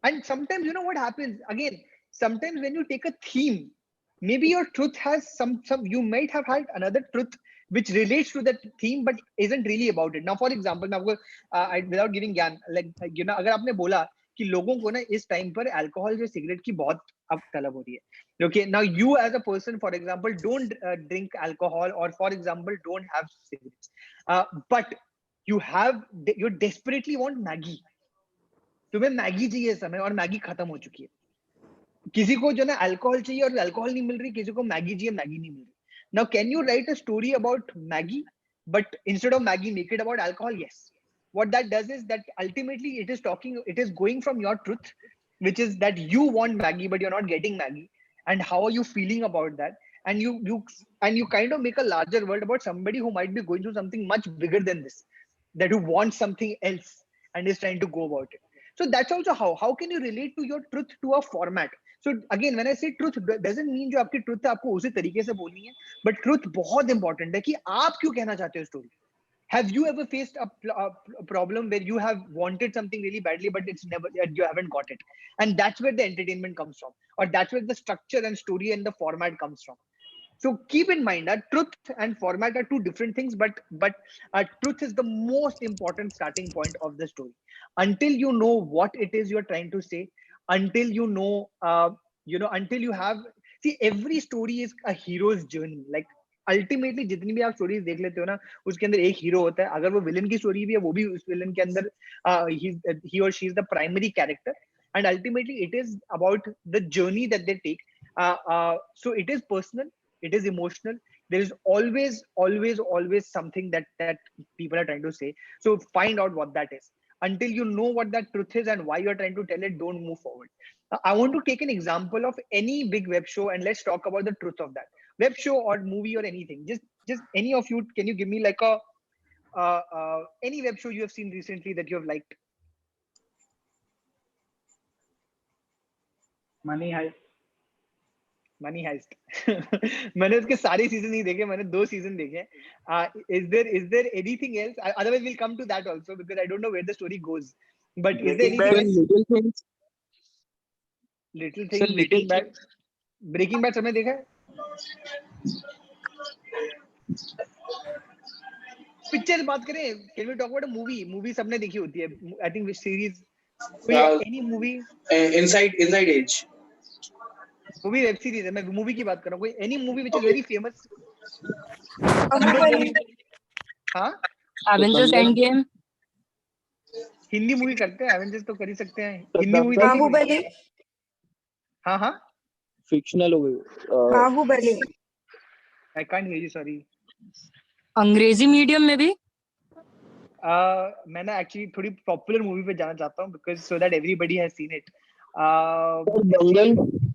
and sometimes you know what happens, again, sometimes when you take a theme, maybe your truth has some you might have had another truth which relates to that theme but isn't really about it. Now for example, मैं आपको without giving ज्ञान, like you know, अगर आपने बोला कि लोगों को ना इस टाइम पर अल्कोहल जो सिगरेट की बहुत अब तलब हो रही है, okay, now you as a person, for example, don't drink alcohol, or for example don't have cigarettes, but you desperately want Maggie. तुम्हें मैगी चाहिए इस समय और मैगी खत्म हो चुकी है. किसी को जो ना अल्कोहल चाहिए और अल्कोहल नहीं मिल रही, किसी को मैगी चाहिए, मैगी नहीं मिल रही. Now can you write a story about Maggie, but instead of Maggie make it about alcohol? Yes. What that does is that ultimately it is going from your truth, which is that you want Maggie but you're not getting Maggie, and how are you feeling about that, and you kind of make a larger world about somebody who might be going through something much bigger than this, that who wants something else and is trying to go about it. So that's also how can you relate to your truth to a format. So again, when I say truth, doesn't mean जो आपकी truth है आपको उसी तरीके से बोलनी है, but truth बहुत important है कि आप क्यों कहना चाहते हो story. Have you ever faced a problem where you have wanted something really badly, but you haven't got it, and that's where the entertainment comes from, or that's where the structure and story and the format comes from. So keep in mind that truth and format are two different things, but truth is the most important starting point of the story. Until you know what it is you're trying to say, until you know, until you have, see, every story is a hero's journey. Like ultimately जितनी भी आप stories देख लेते हो ना, उसके अंदर एक हीरो होता है. अगर वो विलन की स्टोरी भी है, वो भी उस विलन के अंदर he or she is the primary character, and ultimately it is about the journey that they take. So it is personal, it is emotional. There is always something that people are trying to say. So find out what that is. Until you know what that truth is and why you're trying to tell it, don't move forward. I want to take an example of any big web show and let's talk about the truth of that web show or movie or anything. Just any of you, can you give me like a any web show you have seen recently that you have liked? Money Heist. Money Heist. मैंने उसके सारे season नहीं देखे, मैंने 2 season देखे. Is there anything else? Otherwise we'll come to that also because I don't know where the story goes. But is there anything else? Little things. Breaking Bad. Breaking Bad सबने देखा है? Picture बात करें, can we talk about a movie? Movie सबने देखी होती है. I think which series? Any movie? Inside Age. Movie web series है. मैं movie की बात कर रहा हूँ. कोई any movie which is very famous? हाँ? Avengers Endgame. हिंदी मूवी करते हैं. Avengers तो कर ही सकते हैं. हिंदी मूवी देखी? हाँ हाँ. Fictional हो गई. Baahubali. I can't hear you, sorry. अंग्रेजी मीडियम में भी मैंने एक्चुअली थोड़ी पॉपुलर मूवी पे जाना चाहता हूँ because so that everybody has seen it.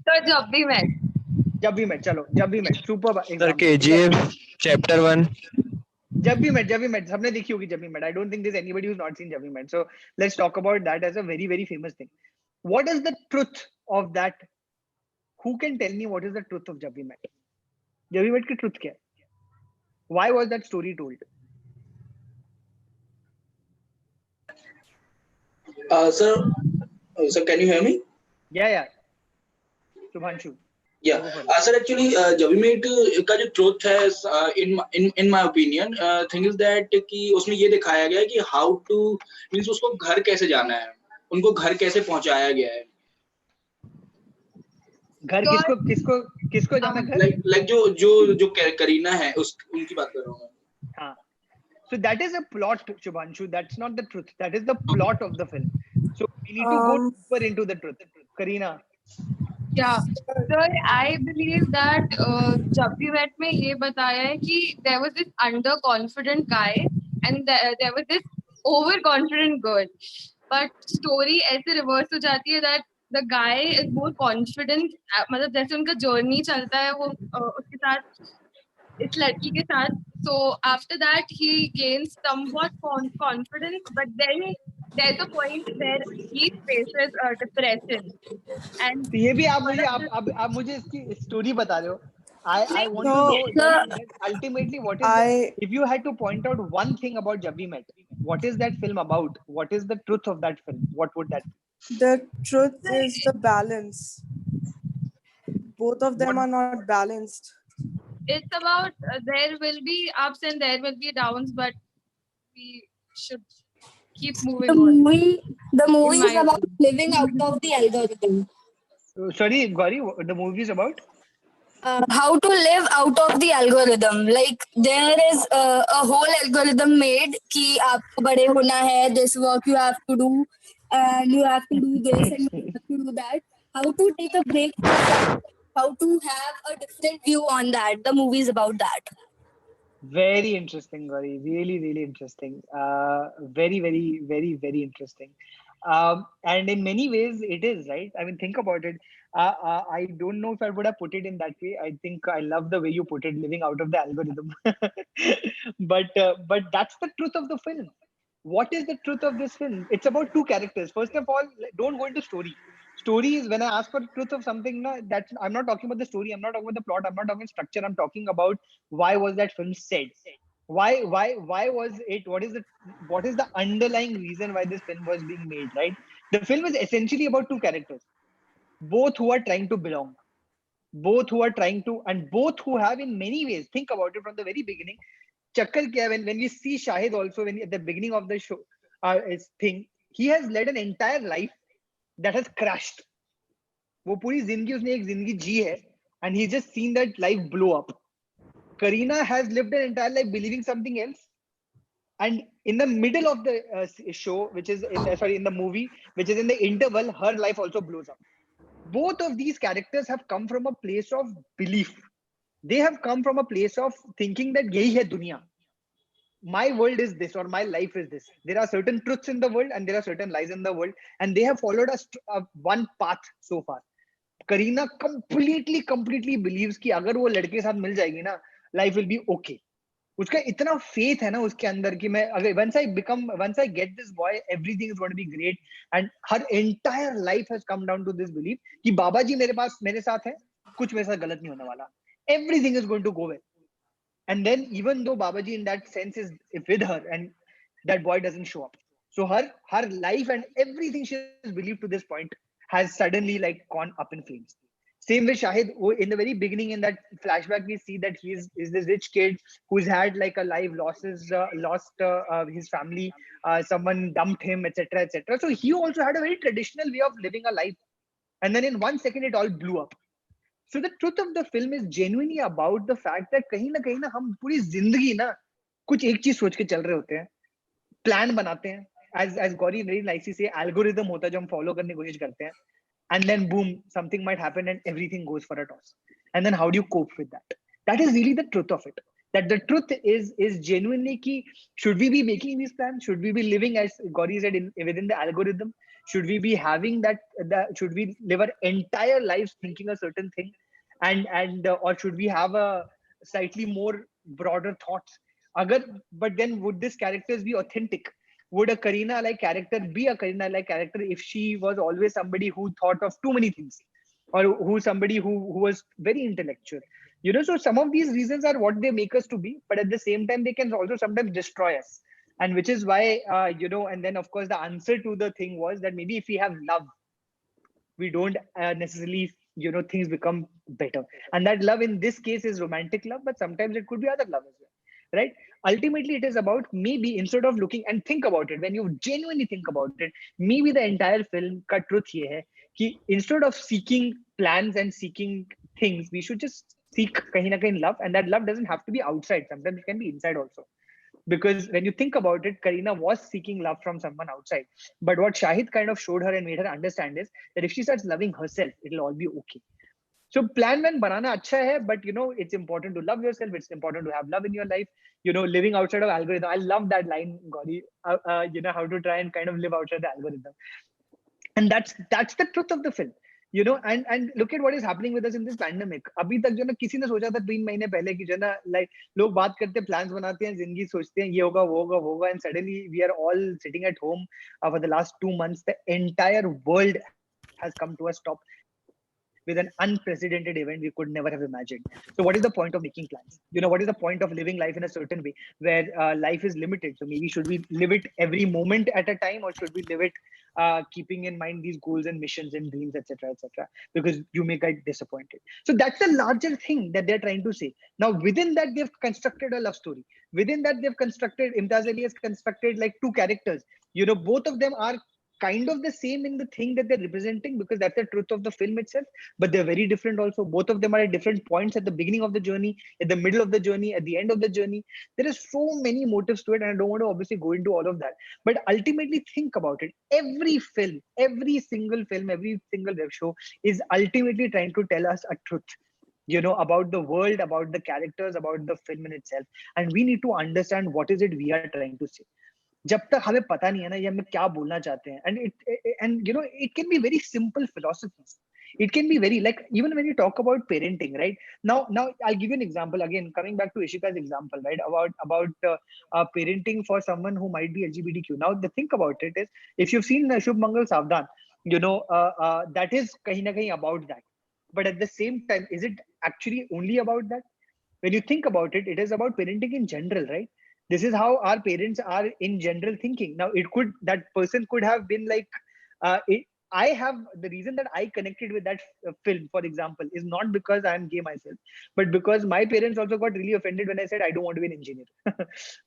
तो जब भी मैं चलो जब भी मैं सुपर सर KGF chapter 1. जब भी मैं सबने देखी होगी जब भी मैं. I don't think there's anybody who's not seen जब भी मैं. So let's talk about that as a very very famous thing. What is the truth of that? Who can tell me what is the truth of जब भी मैं? जब भी मैं की truth क्या है? Why was that story told? Sir, can you hear me? Yeah. Subhanshu. Yeah. Sir, actually, Jabimate का जो truth है, in my opinion, thing is that कि उसमें ये दिखाया गया है कि how to means उसको घर कैसे जाना है, उनको घर कैसे पहुंचाया गया है. घर किसको जाना घर? Like जो करीना है उनकी बात कर रहा हूँ मैं. हाँ. So that is a plot, Shubhanshu. That's not the truth. That is the plot of the film. So we need to go deeper into the truth. Kareena. Yeah, sir, I believe that जब भी mat में ये बताया है कि there was this underconfident guy and there was this overconfident girl. But story ऐसे reverse हो जाती है that the guy is more confident. मतलब जैसे उनका journey चलता है वो उसके साथ इस लड़की के साथ. So after that he gains somewhat confidence, but then there's a point where he faces depression. And ये भी आप मुझे इसकी स्टोरी बता रहे हो. I want to know that ultimately what is if you had to point out one thing about Jab We Met, what is that film about? What is the truth of that film? What would that be? The truth is the balance. Both of them are not balanced. It's about there will be ups and there will be downs, but we should keep moving on. The movie is about living out of the algorithm. Sorry, Gauri, the movie is about? How to live out of the algorithm. Like there is a whole algorithm made कि आपको बड़े होना है, this work you have to do, and you have to do this and you have to do that. How to take a break from that. How to have a different view on that. The movie is about that. Very interesting, Gauri. Really, really interesting. Very, very, very, very interesting. And in many ways, it is, right? I mean, think about it. I don't know if I would have put it in that way. I think I love the way you put it, living out of the algorithm. but that's the truth of the film. What is the truth of this film? It's about two characters. First of all, don't go into story. Story is when I ask for the truth of something, that's I'm not talking about the story. I'm not talking about the plot. I'm not talking structure. I'm talking about why was that film said? Why was it? What is the underlying reason why this film was being made? Right? The film is essentially about two characters, both who are trying to belong. both who are trying to, and both who have in many ways, think about it from the very beginning. Chakkar kya, when we see Shahid also, when at the beginning of the show, his thing, he has led an entire life that has crashed. वो पूरी जिंदगी उसने एक जिंदगी जी है, and he's just seen that life blow up. Kareena has lived an entire life believing something else, and in the middle of the show, which is in the movie, which is in the interval, her life also blows up. Both of these characters have come from a place of belief. They have come from a place of thinking that yahi hai duniya. My world is this, or my life is this. There are certain truths in the world and there are certain lies in the world, and they have followed one path so far. Kareena completely believes कि अगर वो लड़के के साथ मिल जाएगी ना, life will be okay. उसका इतना faith है ना उसके अंदर कि मैं अगर once I get this boy, everything is going to be great, and her entire life has come down to this belief कि बाबा जी मेरे साथ है, कुछ मेरे साथ गलत नहीं होने वाला. Everything is going to go well. And then even though Babaji in that sense is with her, and that boy doesn't show up, so her life and everything she has believed to this point has suddenly like gone up in flames. Same with Shahid. In the very beginning, in that flashback, we see that he is this rich kid who's had like a life, lost his family, someone dumped him, etc., etc. So he also had a very traditional way of living a life, and then in 1 second it all blew up. So the truth of the film is genuinely about the fact that कहीं ना हम पूरी जिंदगी ना कुछ एक चीज सोच के चल रहे होते हैं, प्लान बनाते हैं, as Gauri very nicely say, algorithm होता है जो हम follow करने की कोशिश करते हैं, and then boom, something might happen and everything goes for a toss. And then how do you cope with that? That is really the truth of it. That the truth is genuinely ki, should we be making these plans? Should we be living, as Gauri said, within the algorithm? Should we be having should we live our entire lives thinking a certain thing, and or should we have a slightly more broader thoughts? But then would these characters be authentic? Would a Kareena like character be a Kareena like character if she was always somebody who thought of too many things, or who somebody who was very intellectual? So some of these reasons are what they make us to be, but at the same time they can also sometimes destroy us. And which is why, and then of course the answer to the thing was that maybe if we have love, we don't necessarily, things become better. And that love in this case is romantic love, but sometimes it could be other love as well, right? Ultimately, it is about, maybe instead of looking and think about it, when you genuinely think about it, maybe the entire film ka truth ye hai ki instead of seeking plans and seeking things, we should just seek kahin na kahin love, and that love doesn't have to be outside. Sometimes it can be inside also. Because when you think about it, Kareena was seeking love from someone outside. But what Shahid kind of showed her and made her understand is that if she starts loving herself, it'll all be okay. So plan when banana acha hai, but it's important to love yourself. It's important to have love in your life. Living outside of algorithm. I love that line, Gauri. How to try and kind of live outside the algorithm. And that's the truth of the film. And look at what is happening with us in this pandemic. अभी तक जो ना किसी ने सोचा था 3 महीने पहले कि जो ना like लोग बात करते हैं, plans बनाते हैं, जिंदगी सोचते हैं ये होगा वो होगा वो होगा, and suddenly we are all sitting at home for the last 2 months. The entire world has come to a stop with an unprecedented event we could never have imagined. So what is the point of making plans? What is the point of living life in a certain way where life is limited? So maybe should we live it every moment at a time, or should we live it keeping in mind these goals and missions and dreams, etc., etc., because you may get disappointed. So that's the larger thing that they're trying to say. Now within that, they've constructed a love story. Within that, they've constructed, Imtiaz Ali has constructed like 2 characters. Both of them are kind of the same in the thing that they're representing, because that's the truth of the film itself, but they're very different also. Both of them are at different points, at the beginning of the journey, at the middle of the journey, at the end of the journey. There is so many motives to it, and I don't want to obviously go into all of that, but ultimately think about it. Every film, every single film, every single web show is ultimately trying to tell us a truth, about the world, about the characters, about the film in itself, and we need to understand what is it we are trying to say. जब तक हमें पता नहीं है ना ये हमें क्या बोलना चाहते हैं, and it can be very simple philosophies. It can be very, like, even when you talk about parenting, right? Now I'll give you an example again, coming back to Ishika's example, right? About parenting for someone who might be LGBTQ. Now the think about it is, if you've seen Shubh Mangal Savdhan, that is kahin na kahin about that. But at the same time, is it actually only about that? When you think about it, it is about parenting in general, right? This is how our parents are in general thinking. Now that person could have been like I have the reason that I connected with that film, for example, is not because I am gay myself, but because my parents also got really offended when I said I don't want to be an engineer.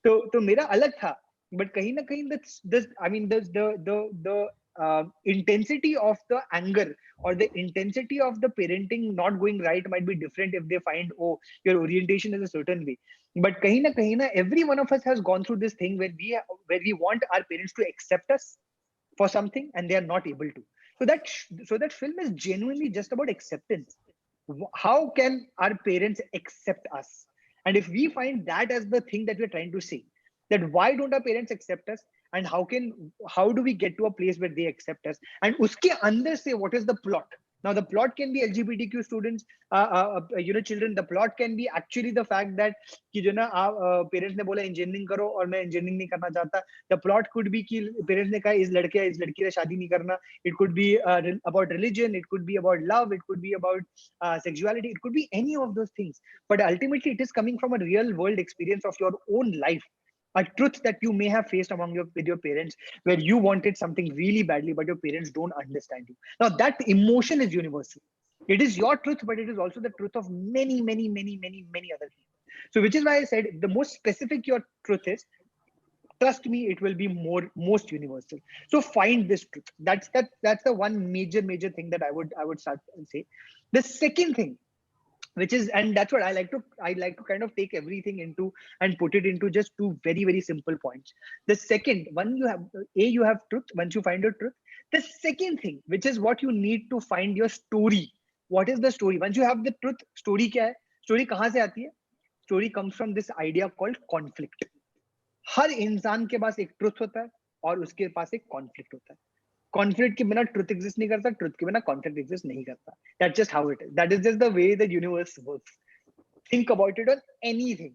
तो मेरा अलग था, but कहीं ना कहीं this I mean the intensity of the anger or the intensity of the parenting not going right might be different if they find, oh, your orientation is a certain way. But kahin na, every one of us has gone through this thing where we want our parents to accept us for something and they are not able to. So that film is genuinely just about acceptance. How can our parents accept us? And if we find that as the thing that we're trying to say, that why don't our parents accept us, and how do we get to a place where they accept us, and uske andar se what is the plot. Now the plot can be LGBTQ students, children. The plot can be actually the fact that कि जो ना parents ने बोला engineering करो और मैं engineering नहीं करना चाहता. The plot could be कि parents ने कहा इस लड़की से शादी नहीं करना. It could be about religion. It could be about love. It could be about sexuality. It could be any of those things. But ultimately, it is coming from a real world experience of your own life. A truth that you may have faced with your parents, where you wanted something really badly, but your parents don't understand you. Now that emotion is universal. It is your truth, but it is also the truth of many, many, many, many, many other people. So which is why I said the more specific your truth is, trust me, it will be most universal. So find this truth. That's the one major thing that I would start and say. The second thing, which is, and that's what I like to kind of take everything into and put it into just two very, very simple points. The second one, you have truth. Once you find your truth, the second thing, which is what you need to find your story. What is the story? Once you have the truth, story क्या है? Story कहाँ से आती है? Story comes from this idea called conflict. हर इंसान के पास एक truth होता है और उसके पास एक कॉन्फ्लिक्ट होता है. कॉन्फ्लिक्ट के बिना ट्रुथ एग्जिस्ट नहीं करता, ट्रुथ के बिना कॉन्फ्लिक्ट एग्जिस्ट नहीं करता. That's just how it is. That is just the way the universe works. Think about it on anything.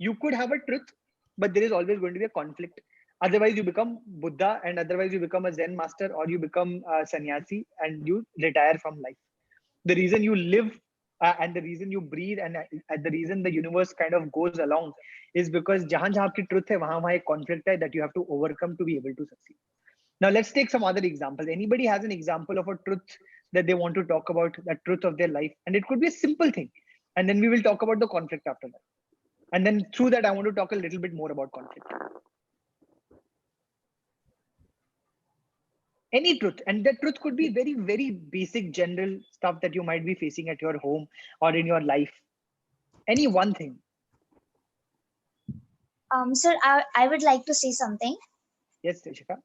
You could have a truth, but there is always going to be a conflict. Otherwise, you become Buddha, and otherwise you become a Zen master, or you become a sannyasi and you retire from life. The reason you live and the reason you breathe and the reason the universe kind of goes along is because jahan jahan aapki truth hai, wahan wahan ek conflict hai that you have to overcome to be able to succeed. Now let's take some other examples. Anybody has an example of a truth that they want to talk about, that truth of their life, and it could be a simple thing, and then we will talk about the conflict after that. And then through that, I want to talk a little bit more about conflict. Any truth, and that truth could be very, very basic, general stuff that you might be facing at your home or in your life. Any one thing. Sir, I would like to say something. Yes, Rishika.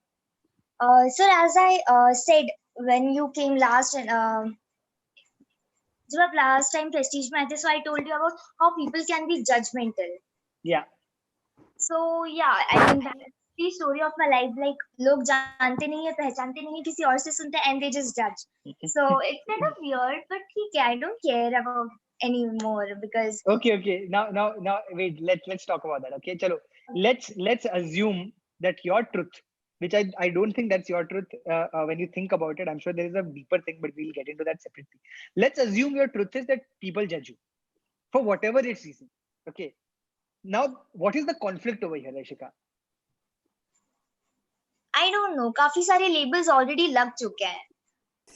Sir, as I said when you came last and जब आप last time prestige में आए थे, so I told you about how people can be judgmental. Yeah. So yeah, I mean that's the story of my life. Like लोग जानते नहीं है, पहचानते नहीं है, किसी और से सुनते हैं and they just judge. So it's kind of weird, but ठीक है, I don't care about anymore because. Okay. Now wait. Let's talk about that. Okay, chalo. Let's assume that your truth, which I don't think that's your truth when you think about it. I'm sure there is a deeper thing, but we'll get into that separately. Let's assume your truth is that people judge you for whatever it's reason. Okay. Now, what is the conflict over here, Rishika? I don't know. काफी सारे labels already लग चुके हैं.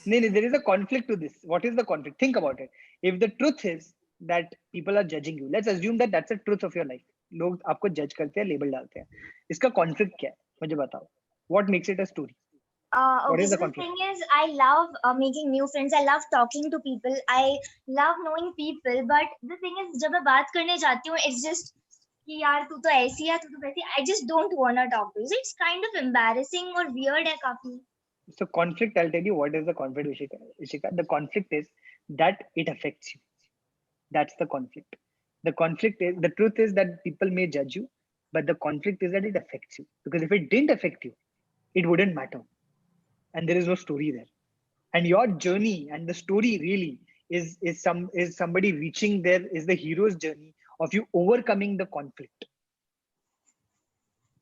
No, there is a conflict to this. What is the conflict? Think about it. If the truth is that people are judging you, let's assume that that's the truth of your life. लोग आपको judge करते हैं, label डालते हैं. इसका conflict क्या है? मुझे बताओ. What makes it a story? Okay, so the thing is, I love making new friends. I love talking to people. I love knowing people. But the thing is, जब मैं बात करने जाती हूँ, it's just कि यार तू तो ऐसी है, तू तो वैसी. I just don't wanna talk to you. So it's kind of embarrassing or weird है काफी. So conflict, I'll tell you what is the conflict, Ishika. The conflict is that it affects you. That's the conflict. The conflict is, the truth is that people may judge you, but the conflict is that it affects you. Because if it didn't affect you, it wouldn't matter. And there is no story there. And your journey and the story really is somebody reaching there, is the hero's journey of you overcoming the conflict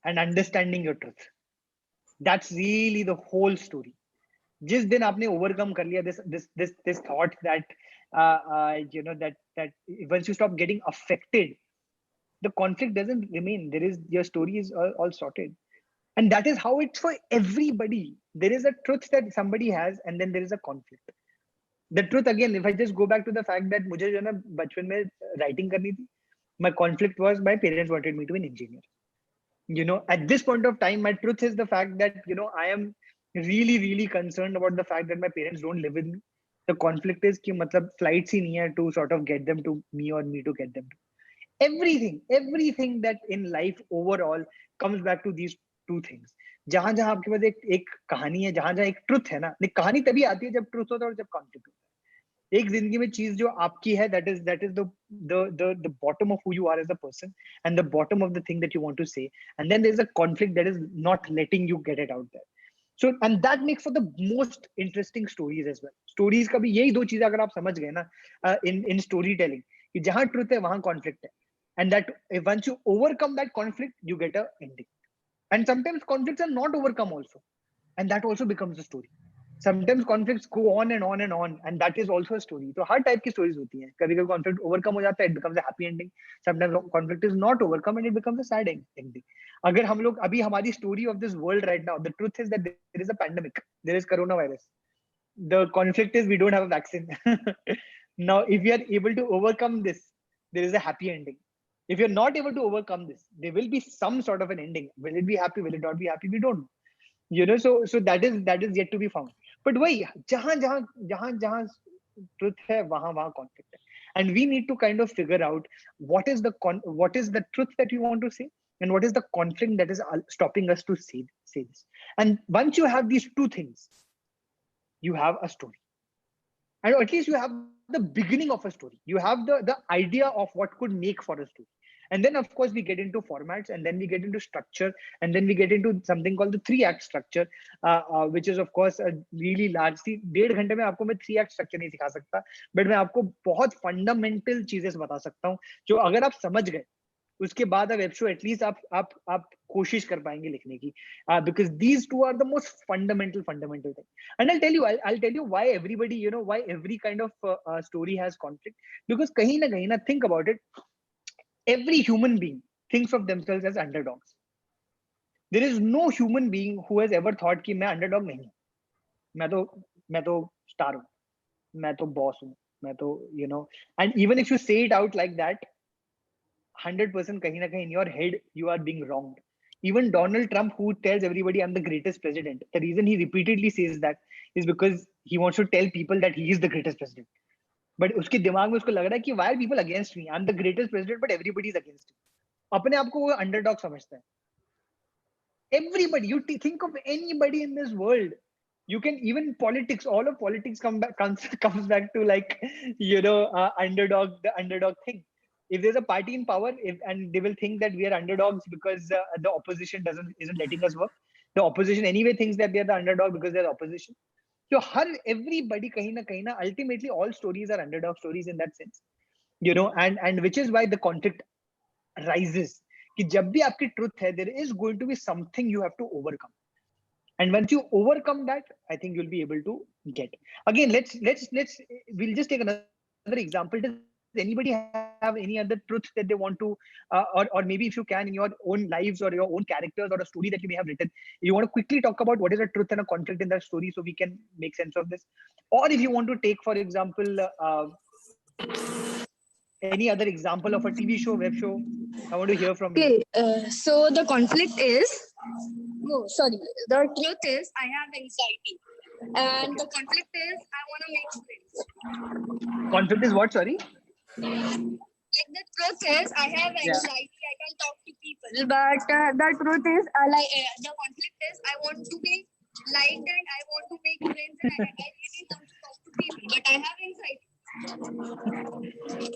and understanding your truth. That's really the whole story. जिस दिन आपने overcome कर लिया this thought that that once you stop getting affected, the conflict doesn't remain. Your story is all sorted. And that is how it's for everybody. There is a truth that somebody has, and then there is a conflict. The truth, again, if I just go back to the fact that मुझे जो है ना बचपन में writing करनी थी, my conflict was my parents wanted me to be an engineer. You know, at this point of time, my truth is the fact that, you know, I am really, really concerned about the fact that my parents don't live with me. The conflict is कि मतलब flights ही नहीं है to sort of get them to me or me to get them to. Everything that in life overall comes back to these two things. जहां जहां आपके पास एक कहानी है, जहां जहां एक ट्रुथ है ना, कहानी तभी आती है जब ट्रुथ होता है और जब कॉन्फ्लिक्ट होता है. एक जिंदगी में चीज जो आपकी है, that is the bottom of who you are as a person and the bottom of the thing that you want to say, and then there's a conflict that is not letting you get it out there. So, and that makes for the most interesting stories as well. Stories का भी यही दो चीजें अगर आप समझ गए ना in storytelling, कि जहां ट्रुथ है वहां कॉन्फ्लिक्ट है, and that once you overcome that conflict, you get a ending. And sometimes conflicts are not overcome also, and that also becomes a story. Sometimes conflicts go on and on and on, and that is also a story. तो हर type की stories होती हैं. कभी कभी conflict overcome हो जाता है, it becomes a happy ending. Sometimes conflict is not overcome and it becomes a sad ending. अगर हम लोग अभी हमारी story of this world right now, the truth is that there is a pandemic, there is coronavirus. The conflict is we don't have a vaccine. Now, if we are able to overcome this, there is a happy ending. If you're not able to overcome this, there will be some sort of an ending. Will it be happy? Will it not be happy? We don't know. You know, so that is yet to be found. But वही जहां truth है वहां conflict है. And we need to kind of figure out what is the truth that you want to say, and what is the conflict that is stopping us to say this. And once you have these two things, you have a story. And at least you have the beginning of a story. You have the idea of what could make for a story. And then, of course, we get into formats, and then we get into structure, and then we get into something called the 3-act structure, which is, of course, a really large. See, 1.5 घंटे में आपको मैं 3-act structure नहीं सिखा सकता, but मैं आपको बहुत fundamental चीजें बता सकता हूँ, जो अगर आप समझ गए, उसके बाद वेब शो एटलीस्ट आप कोशिश कर पाएंगे लिखने की, because these two are the most fundamental thing. And I'll tell you why everybody, you know, why every kind of story has conflict, because kahin na think about it, every human being thinks of themselves as underdogs. There is no human being who has ever thought कि मैं underdog नहीं हूँ, मैं तो star हूँ, मैं तो boss हूँ, मैं तो, you know. And even if you say it out like that, 100% kahin na kahin in your head you are being wronged. Even Donald Trump, who tells everybody I'm the greatest president, the reason he repeatedly says that is because he wants to tell people that he is the greatest president. But उसके दिमाग में उसको लग रहा है कि why are people against me? I'm the greatest president, but everybody is against me. अपने आप को वो underdog समझता है. Everybody, you think of anybody in this world. You can even politics. All of politics comes back to, like, you know, the underdog thing. If there's a party in power, and they will think that we are underdogs because the opposition isn't letting us work. The opposition anyway thinks that they are the underdog because they're the opposition. So everybody kahin na ultimately all stories are underdog stories in that sense, you know, and which is why the conflict rises. कि जब भी आपकी truth है, there is going to be something you have to overcome. And once you overcome that, I think you'll be able to get. Again, we'll just take another example. Does anybody have any other truth that they want to, or maybe if you can, in your own lives or your own characters or a story that you may have written, you want to quickly talk about what is a truth and a conflict in that story so we can make sense of this? Or if you want to take, for example, any other example of a TV show, web show, I want to hear from you. Okay, so the conflict is, the truth is I have anxiety, and the conflict is I want to make friends. Conflict is what, sorry? Like, the truth is I have anxiety, I can talk to people, but the truth is the conflict is I want to be liked and I want to make friends and I really want to talk to people, but I have anxiety.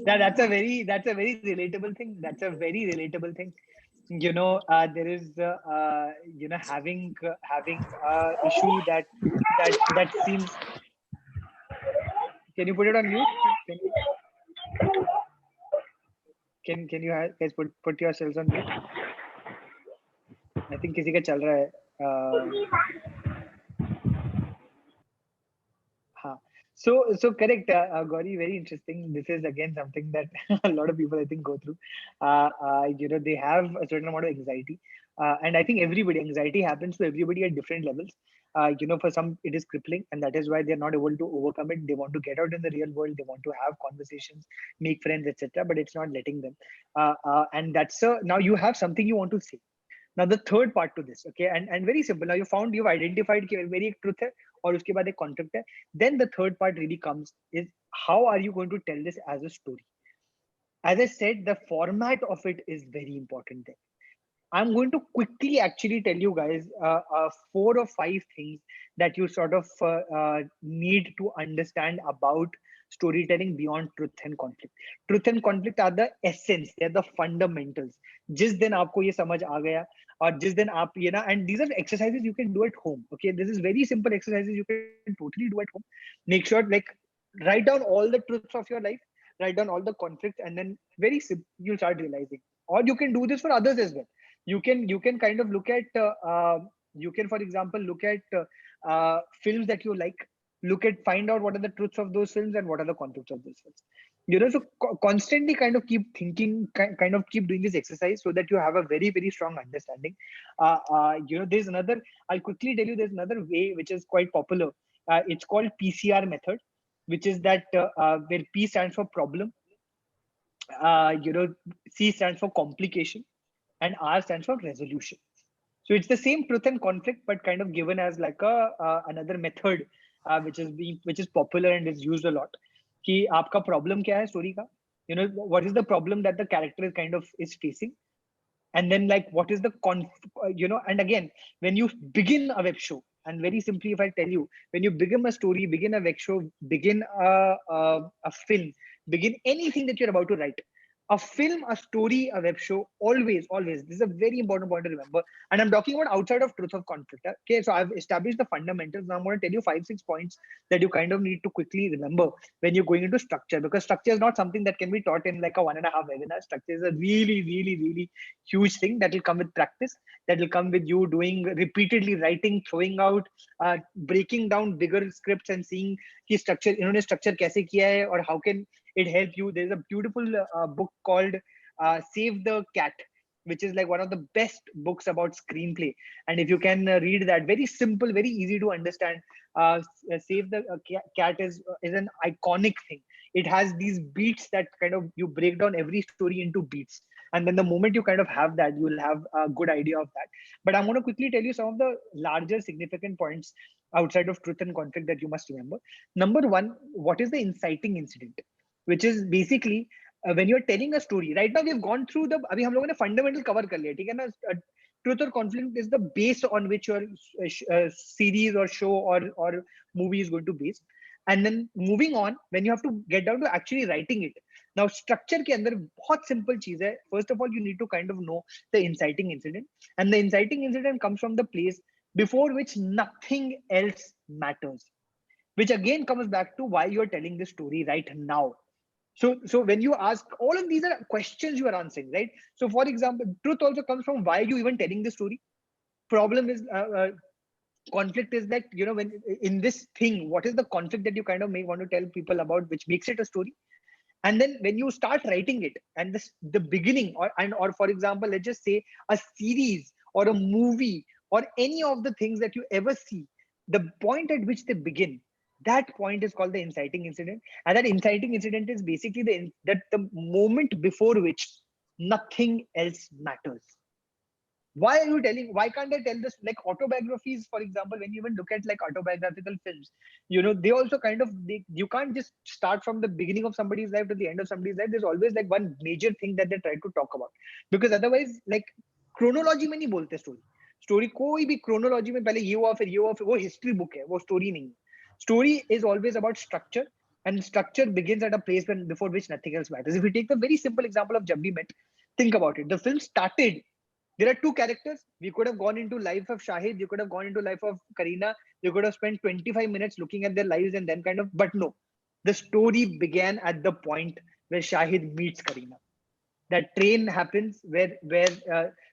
That's a very relatable thing. That's a very relatable thing. You know, there is you know, having issue that seems. Can you put it on mute? Can you guys put yourselves on mute? I think किसी का चल रहा है. हाँ. So correct, Gauri, very interesting. This is again something that a lot of people, I think, go through. You know, they have a certain amount of anxiety. And I think anxiety happens to everybody at different levels. For some it is crippling, and that is why they're not able to overcome it. They want to get out in the real world, they want to have conversations, make friends, etc., but it's not letting them. And that's now you have something you want to say. Now the third part to this, okay, and very simple. Now you've identified कि मेरी एक truth है और उसके बाद एक conflict है. Then the third part really comes is how are you going to tell this as a story? As I said, the format of it is very important there. I'm going to quickly actually tell you guys 4 or 5 things that you sort of need to understand about storytelling beyond truth and conflict. Truth and conflict are the essence, they're the fundamentals. जिस दिन आपको ये समझ आ गया और जिस दिन आप ये ना, and these are exercises you can do at home. Okay, this is very simple exercises you can totally do at home. Make sure, like, write down all the truths of your life, write down all the conflicts, and then very simple you'll start realizing. Or you can do this for others as well. You can kind of look at you can, for example, look at films that you like, find out what are the truths of those films and what are the conflicts of those films. So constantly kind of keep thinking, kind of keep doing this exercise so that you have a very, very strong understanding. There's another, I'll quickly tell you, there's another way which is quite popular. It's called PCR method, which is that where P stands for problem, C stands for complication, and R stands for resolution. So it's the same truth and conflict, but kind of given as like another method, which is popular and is used a lot. कि आपका problem क्या है story का? What is the problem that the character is kind of is facing? And then, like, what is the and again, when you begin a web show, and very simply, if I tell you, when you begin a story, begin a web show, begin a film, begin anything that you're about to write, a film, a story, a web show, always, this is a very important point to remember. And I'm talking about outside of truth of conflict. Okay, so I've established the fundamentals. Now I'm going to tell you 5-6 points that you kind of need to quickly remember when you're going into structure, because structure is not something that can be taught in like a 1.5 webinar. Structure is a really, really, really huge thing that will come with practice, that will come with you doing repeatedly, writing, throwing out, breaking down bigger scripts and seeing कि structure, इन्होंने structure कैसे किया है और how can it help you. There's a beautiful book called Save the Cat, which is like one of the best books about screenplay. And if you can read that, very simple, very easy to understand. Save the Cat is an iconic thing. It has these beats that kind of, you break down every story into beats. And then the moment you kind of have that, you will have a good idea of that. But I'm going to quickly tell you some of the larger significant points outside of truth and conflict that you must remember. Number 1, what is the inciting incident? Which is basically when you're telling a story. Right now we've gone through अभी हम लोगों ने fundamental cover कर लिया, ठीक है ना? Truth or conflict is the base on which your series or show or movie is going to base. And then moving on, when you have to get down to actually writing it. Now structure के अंदर बहुत simple चीज है. First of all, you need to kind of know the inciting incident, and the inciting incident comes from the place before which nothing else matters, which again comes back to why you're telling this story right now. So when you ask, all of these are questions you are answering, right? So for example, truth also comes from why are you even telling the story. Problem is conflict is that, when in this thing, what is the conflict that you kind of may want to tell people about, which makes it a story. And then when you start writing it, and the beginning, or for example, let's just say a series or a movie or any of the things that you ever see, the point at which they begin, that point is called the inciting incident. And that inciting incident is basically the moment before which nothing else matters. Why are you telling? Why can't I tell this? Like autobiographies, for example, when you even look at like autobiographical films, they also kind of, you can't just start from the beginning of somebody's life to the end of somebody's life. There's always like one major thing that they try to talk about, because otherwise, like chronology में नहीं बोलते story कोई भी chronology में पहले ये हुआ फिर वो history book है, वो story नहीं है. Story is always about structure, and structure begins at a place before which nothing else matters. If we take the very simple example of Jab We Met, think about it. The film started. There are 2 characters. We could have gone into life of Shahid. You could have gone into life of Kareena. You could have spent 25 minutes looking at their lives and then kind of, but no. The story began at the point where Shahid meets Kareena. That train happens where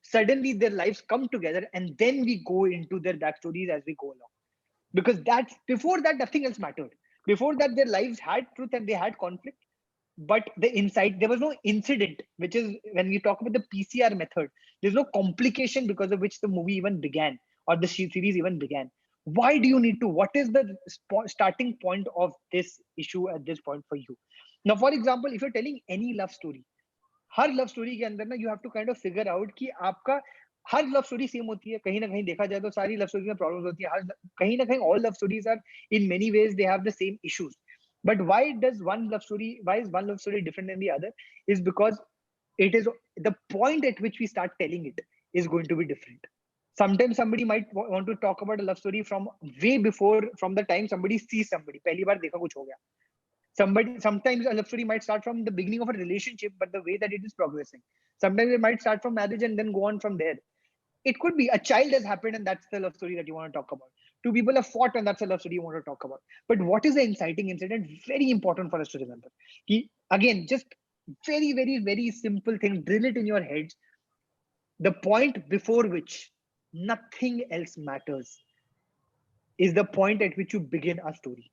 suddenly their lives come together, and then we go into their backstories as we go along. Because before that, nothing else mattered. Before that, their lives had truth and they had conflict. but the insight, there was no incident, which is when we talk about the PCR method, there's no complication because of which the movie even began or the series even began. Why do you need to? What is the starting point of this issue at this point for you? Now, for example, if you're telling any love story, हर love story के अंदर ना you have to kind of figure out कि आपका हर love story same होती है, कहीं ना कहीं देखा जाए तो सारी लव स्टोरी में प्रॉब्लम्स होती है, हर कहीं ना कहीं all love stories are in many ways they have the same issues, but why is one love story different than the other is because it is the point at which we start telling it is going to be different. Sometimes somebody might want to talk about a love story from way before, from the time somebody sees somebody, पहली बार देखा कुछ हो गया. Sometimes a love story might start from the beginning of a relationship, but the way that it is progressing. Sometimes it might start from marriage and then go on from there. It could be a child has happened and that's the love story that you want to talk about. Two people have fought and that's a love story you want to talk about. But what is the inciting incident? Very important for us to remember. Again, just very, very, very simple thing. Drill it in your heads. The point before which nothing else matters is the point at which you begin a story.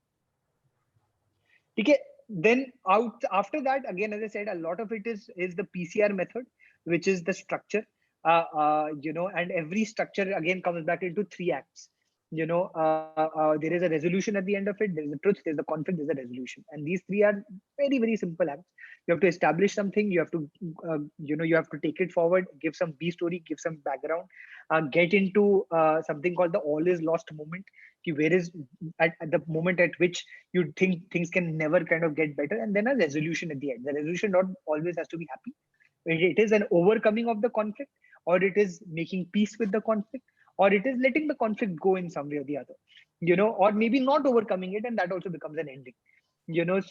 Okay, then after that, again, as I said, a lot of it is the PCR method, which is the structure, and every structure again comes back into 3 acts. There is a resolution at the end of it. There is a truth, there's the conflict, there's a resolution, and these 3 are very, very simple acts. You have to establish something, you have to you have to take it forward, give some B story, give some background, get into something called the all is lost moment. Where is at the moment at which you think things can never kind of get better, and then a resolution at the end. The resolution not always has to be happy. It is an overcoming of the conflict, or it is making peace with the conflict, or it is letting the conflict go in some way or the other, or maybe not overcoming it, and that also becomes an ending.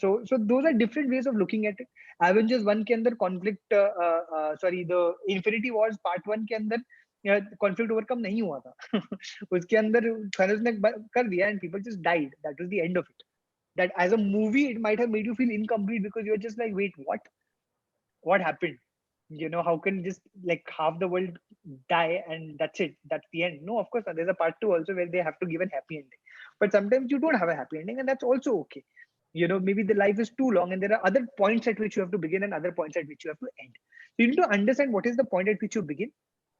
So those are different ways of looking at it. Avengers 1 के अंदर conflict, the Infinity Wars Part 1 के अंदर conflict overcome नहीं हुआ था. उसके अंदर Thanos ने कर दिया and people just died. That was the end of it. That as a movie it might have made you feel incomplete because you're just like, wait, what happened? How can just like half the world die and that's it, that's the end? No, of course not. There's a part 2 also where they have to give a happy ending, but sometimes you don't have a happy ending, and that's also okay. Maybe the life is too long and there are other points at which you have to begin and other points at which you have to end. So you need to understand what is the point at which you begin,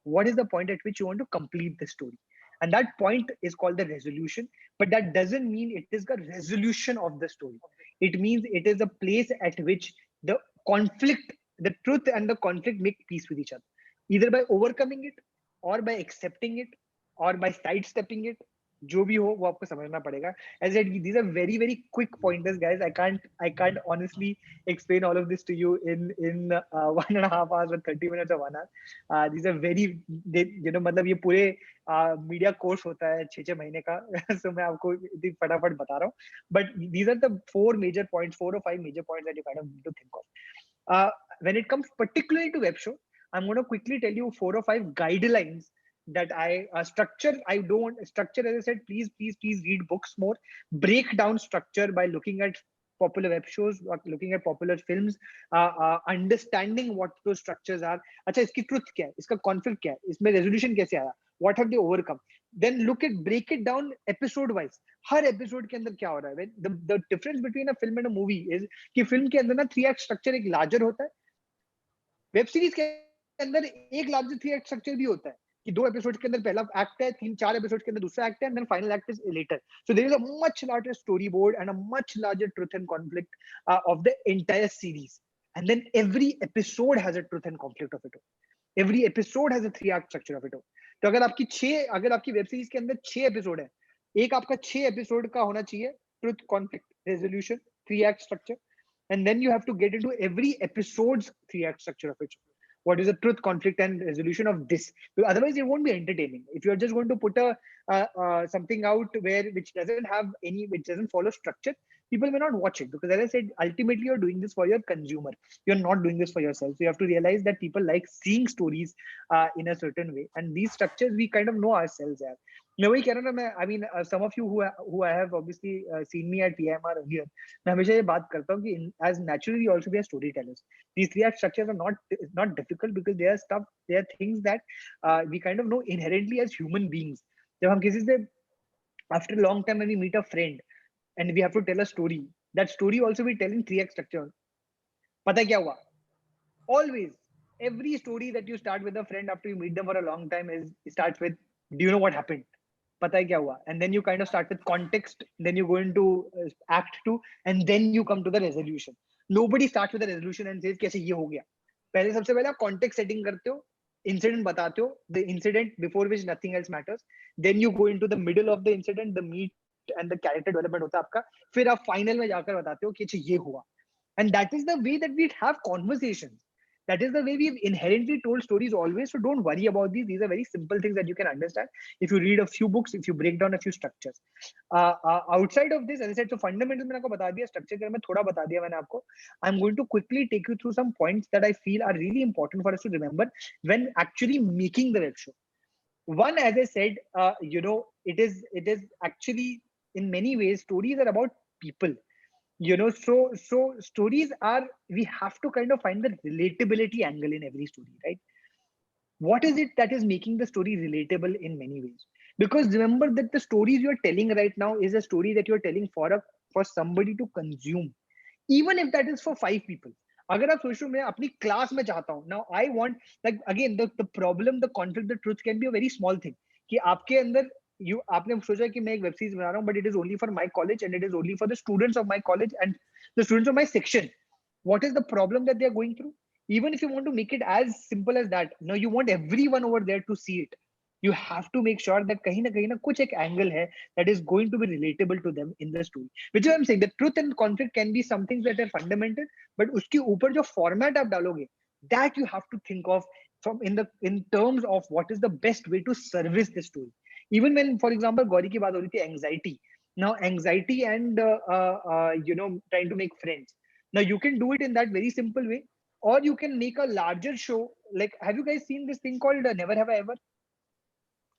what is the point at which you want to complete the story, and that point is called the resolution. But that doesn't mean it is the resolution of the story. It means it is a place at which the conflict, the truth and the conflict make peace with each other, either by overcoming it or by accepting it or by sidestepping it. जो भी हो वो आपको समझना पड़ेगा. As I said, these are very, very quick pointers, guys. I can't honestly explain all of this to you in 1.5 hours or 30 minutes or 1 hour. These are very, मतलब ये पूरे मीडिया कोर्स होता है 6 महीने का. So मैं आपको इतनी फटाफट बता रहा हूँ. But these are the 4 major points, 4 or 5 major points that you kind of need to think of. When it comes particularly to web show, I'm going to quickly tell you 4 or 5 guidelines that I structure. I don't structure, as I said, please read books more. Break down structure by looking at popular web shows, looking at popular films, understanding what those structures are. अच्छा, इसकी truth क्या है, इसका conflict क्या है, इसमें resolution कैसे आया, what have they overcome. Then break it down episode wise. Her episode के अंदर क्या हो रहा है. The difference between a film and a movie is कि film के अंदर ना 3-act structure एक larger होता है, web series के अंदर एक larger 3-act structure भी होता है कि 2 episodes के अंदर पहला act है, 3-4 episodes के अंदर दूसरा act है, and then final act is later. So there is a much larger storyboard and a much larger truth and conflict of the entire series. And then every episode has a truth and conflict of it. Every episode has a 3-act structure of it. तो अगर आपकी web series के अंदर 6 episode है, एक आपका 6 episode का होना चाहिए truth, conflict, resolution, 3-act structure, and then you have to get into every episode's 3-act structure of it. What is the truth, conflict, and resolution of this? Otherwise, it won't be entertaining. If you're just going to put something out which doesn't follow structure, people may not watch it, because as I said, ultimately you're doing this for your consumer. You're not doing this for yourself. So you have to realize that people like seeing stories in a certain way, and these structures we kind of know ourselves. I mean, some of you who I have obviously seen me at PMR earlier, मैं हमेशा ये बात करता हूँ कि as naturally also we are storytellers. These 3-act structures are not difficult because they are things that we kind of know inherently as human beings. जब हम किसी से after a long time when we meet a friend and we have to tell a story, that story also we tell in 3-act structure. पता है क्या हुआ? Always, every story that you start with a friend after you meet them for a long time starts with, do you know what happened? Pata hai kya hua? And then you kind of start with context, then you go into act 2, and then you come to the resolution. Nobody starts with a resolution and says कैसे ये हो गया. पहले सबसे पहले आप context setting करते हो, incident बताते हो, the incident before which nothing else matters. Then you go into the middle of the incident, the meat and the character development होता है आपका. फिर आप final में जाकर बताते हो कि अच्छा ये हुआ. And that is the way that we have conversations. That is the way we've inherently told stories always. So don't worry about these. These are very simple things that you can understand if you read a few books, if you break down a few structures. Outside of this, as I said, so fundamentals मैंने आपको बता दिया, structure के मैं थोड़ा बता दिया मैंने आपको. I'm going to quickly take you through some points that I feel are really important for us to remember when actually making the web show. One, as I said, it is actually in many ways stories are about people. So stories are, we have to kind of find the relatability angle in every story, right? What is it that is making the story relatable in many ways? Because remember that the stories you're telling right now is a story that you're telling for somebody to consume, even if that is for 5 people. अगर आप सोचो मैं अपनी class में चाहता हूँ, now I want, like again the problem, the conflict, the truth can be a very small thing कि आपके अंदर आपने सोचा कि मैं एक वेब सीरीज बना रहा हूँ, but it is only for my college and it is only for the students of my college and the students of my section. What is the problem that they are going through? Even if you want to make it as simple as that, no, you want everyone over there to see it. You have to make sure that kahin na kuch ek angle hai that is going to be relatable to them in the story. Which is what I'm saying, the truth and conflict can be some things that are fundamental, but uski upar jo format aap daloge, that you have to think of from in terms of what is the best way to service the story. Even when, for example, Gauri ki baat ho rahi thi, anxiety. Now, anxiety and trying to make friends. Now, you can do it in that very simple way, or you can make a larger show. Like, have you guys seen this thing called Never Have I Ever?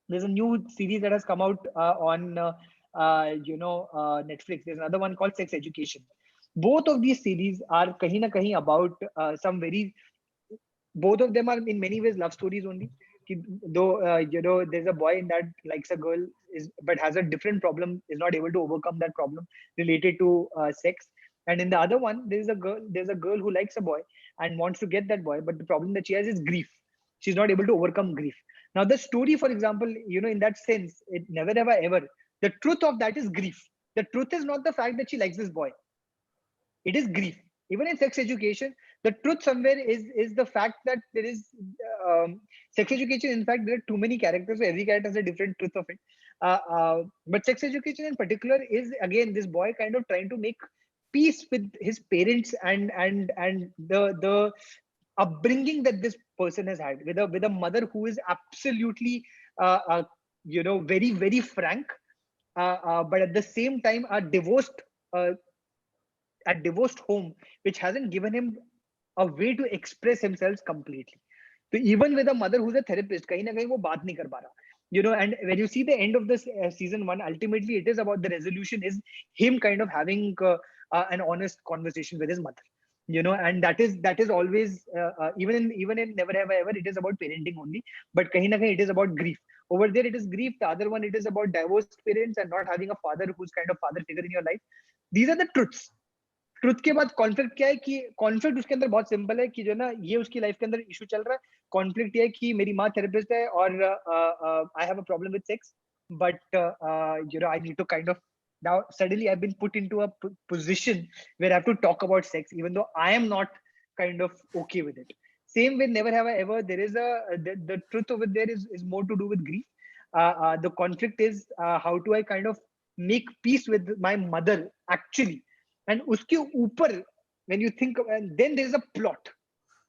There's a new series that has come out on Netflix. There's another one called Sex Education. Both of these series are kahin na kahin about some very. Both of them are in many ways love stories only. Though there's a boy in that likes a girl but has a different problem, is not able to overcome that problem related to sex. And in the other one, there's a girl who likes a boy and wants to get that boy, but the problem that she has is grief. She's not able to overcome grief. Now the story, for example, in that sense, it never ever. The truth of that is grief. The truth is not the fact that she likes this boy. It is grief. Even in sex education, the truth somewhere is the fact that there is sex education. In fact, there are too many characters, so every character has a different truth of it. But sex education in particular is, again, this boy kind of trying to make peace with his parents and the upbringing that this person has had with a mother who is absolutely very, very frank, but at the same time a divorced home, which hasn't given him a way to express himself completely. So even with a mother who's a therapist, kahin na kahin wo baat nahi kar pa raha. And when you see the end of this season 1, ultimately it is about the resolution is him kind of having an honest conversation with his mother. And that is always even in Never Have I Ever, it is about parenting only, but kahin na kahin it is about grief. Over there it is grief. The other one, it is about divorced parents and not having a father who's kind of father figure in your life. These are the truths. Truth के बाद conflict क्या है कि conflict उसके अंदर बहुत simple है कि जो ना ये उसकी लाइफ के अंदर इशू चल रहा है. कॉन्फ्लिक्ट ये है कि मेरी माँ थेरेपिस्ट है और I have a problem with sex, but I need to kind of now suddenly I've been put into a position where I have to talk about sex even though I am not kind of okay with it. Same with Never Have I Ever, there is the truth over there is more to do with grief. The conflict is how do I kind of make peace with my mother actually. And uske upar, when you think, and then there is a plot,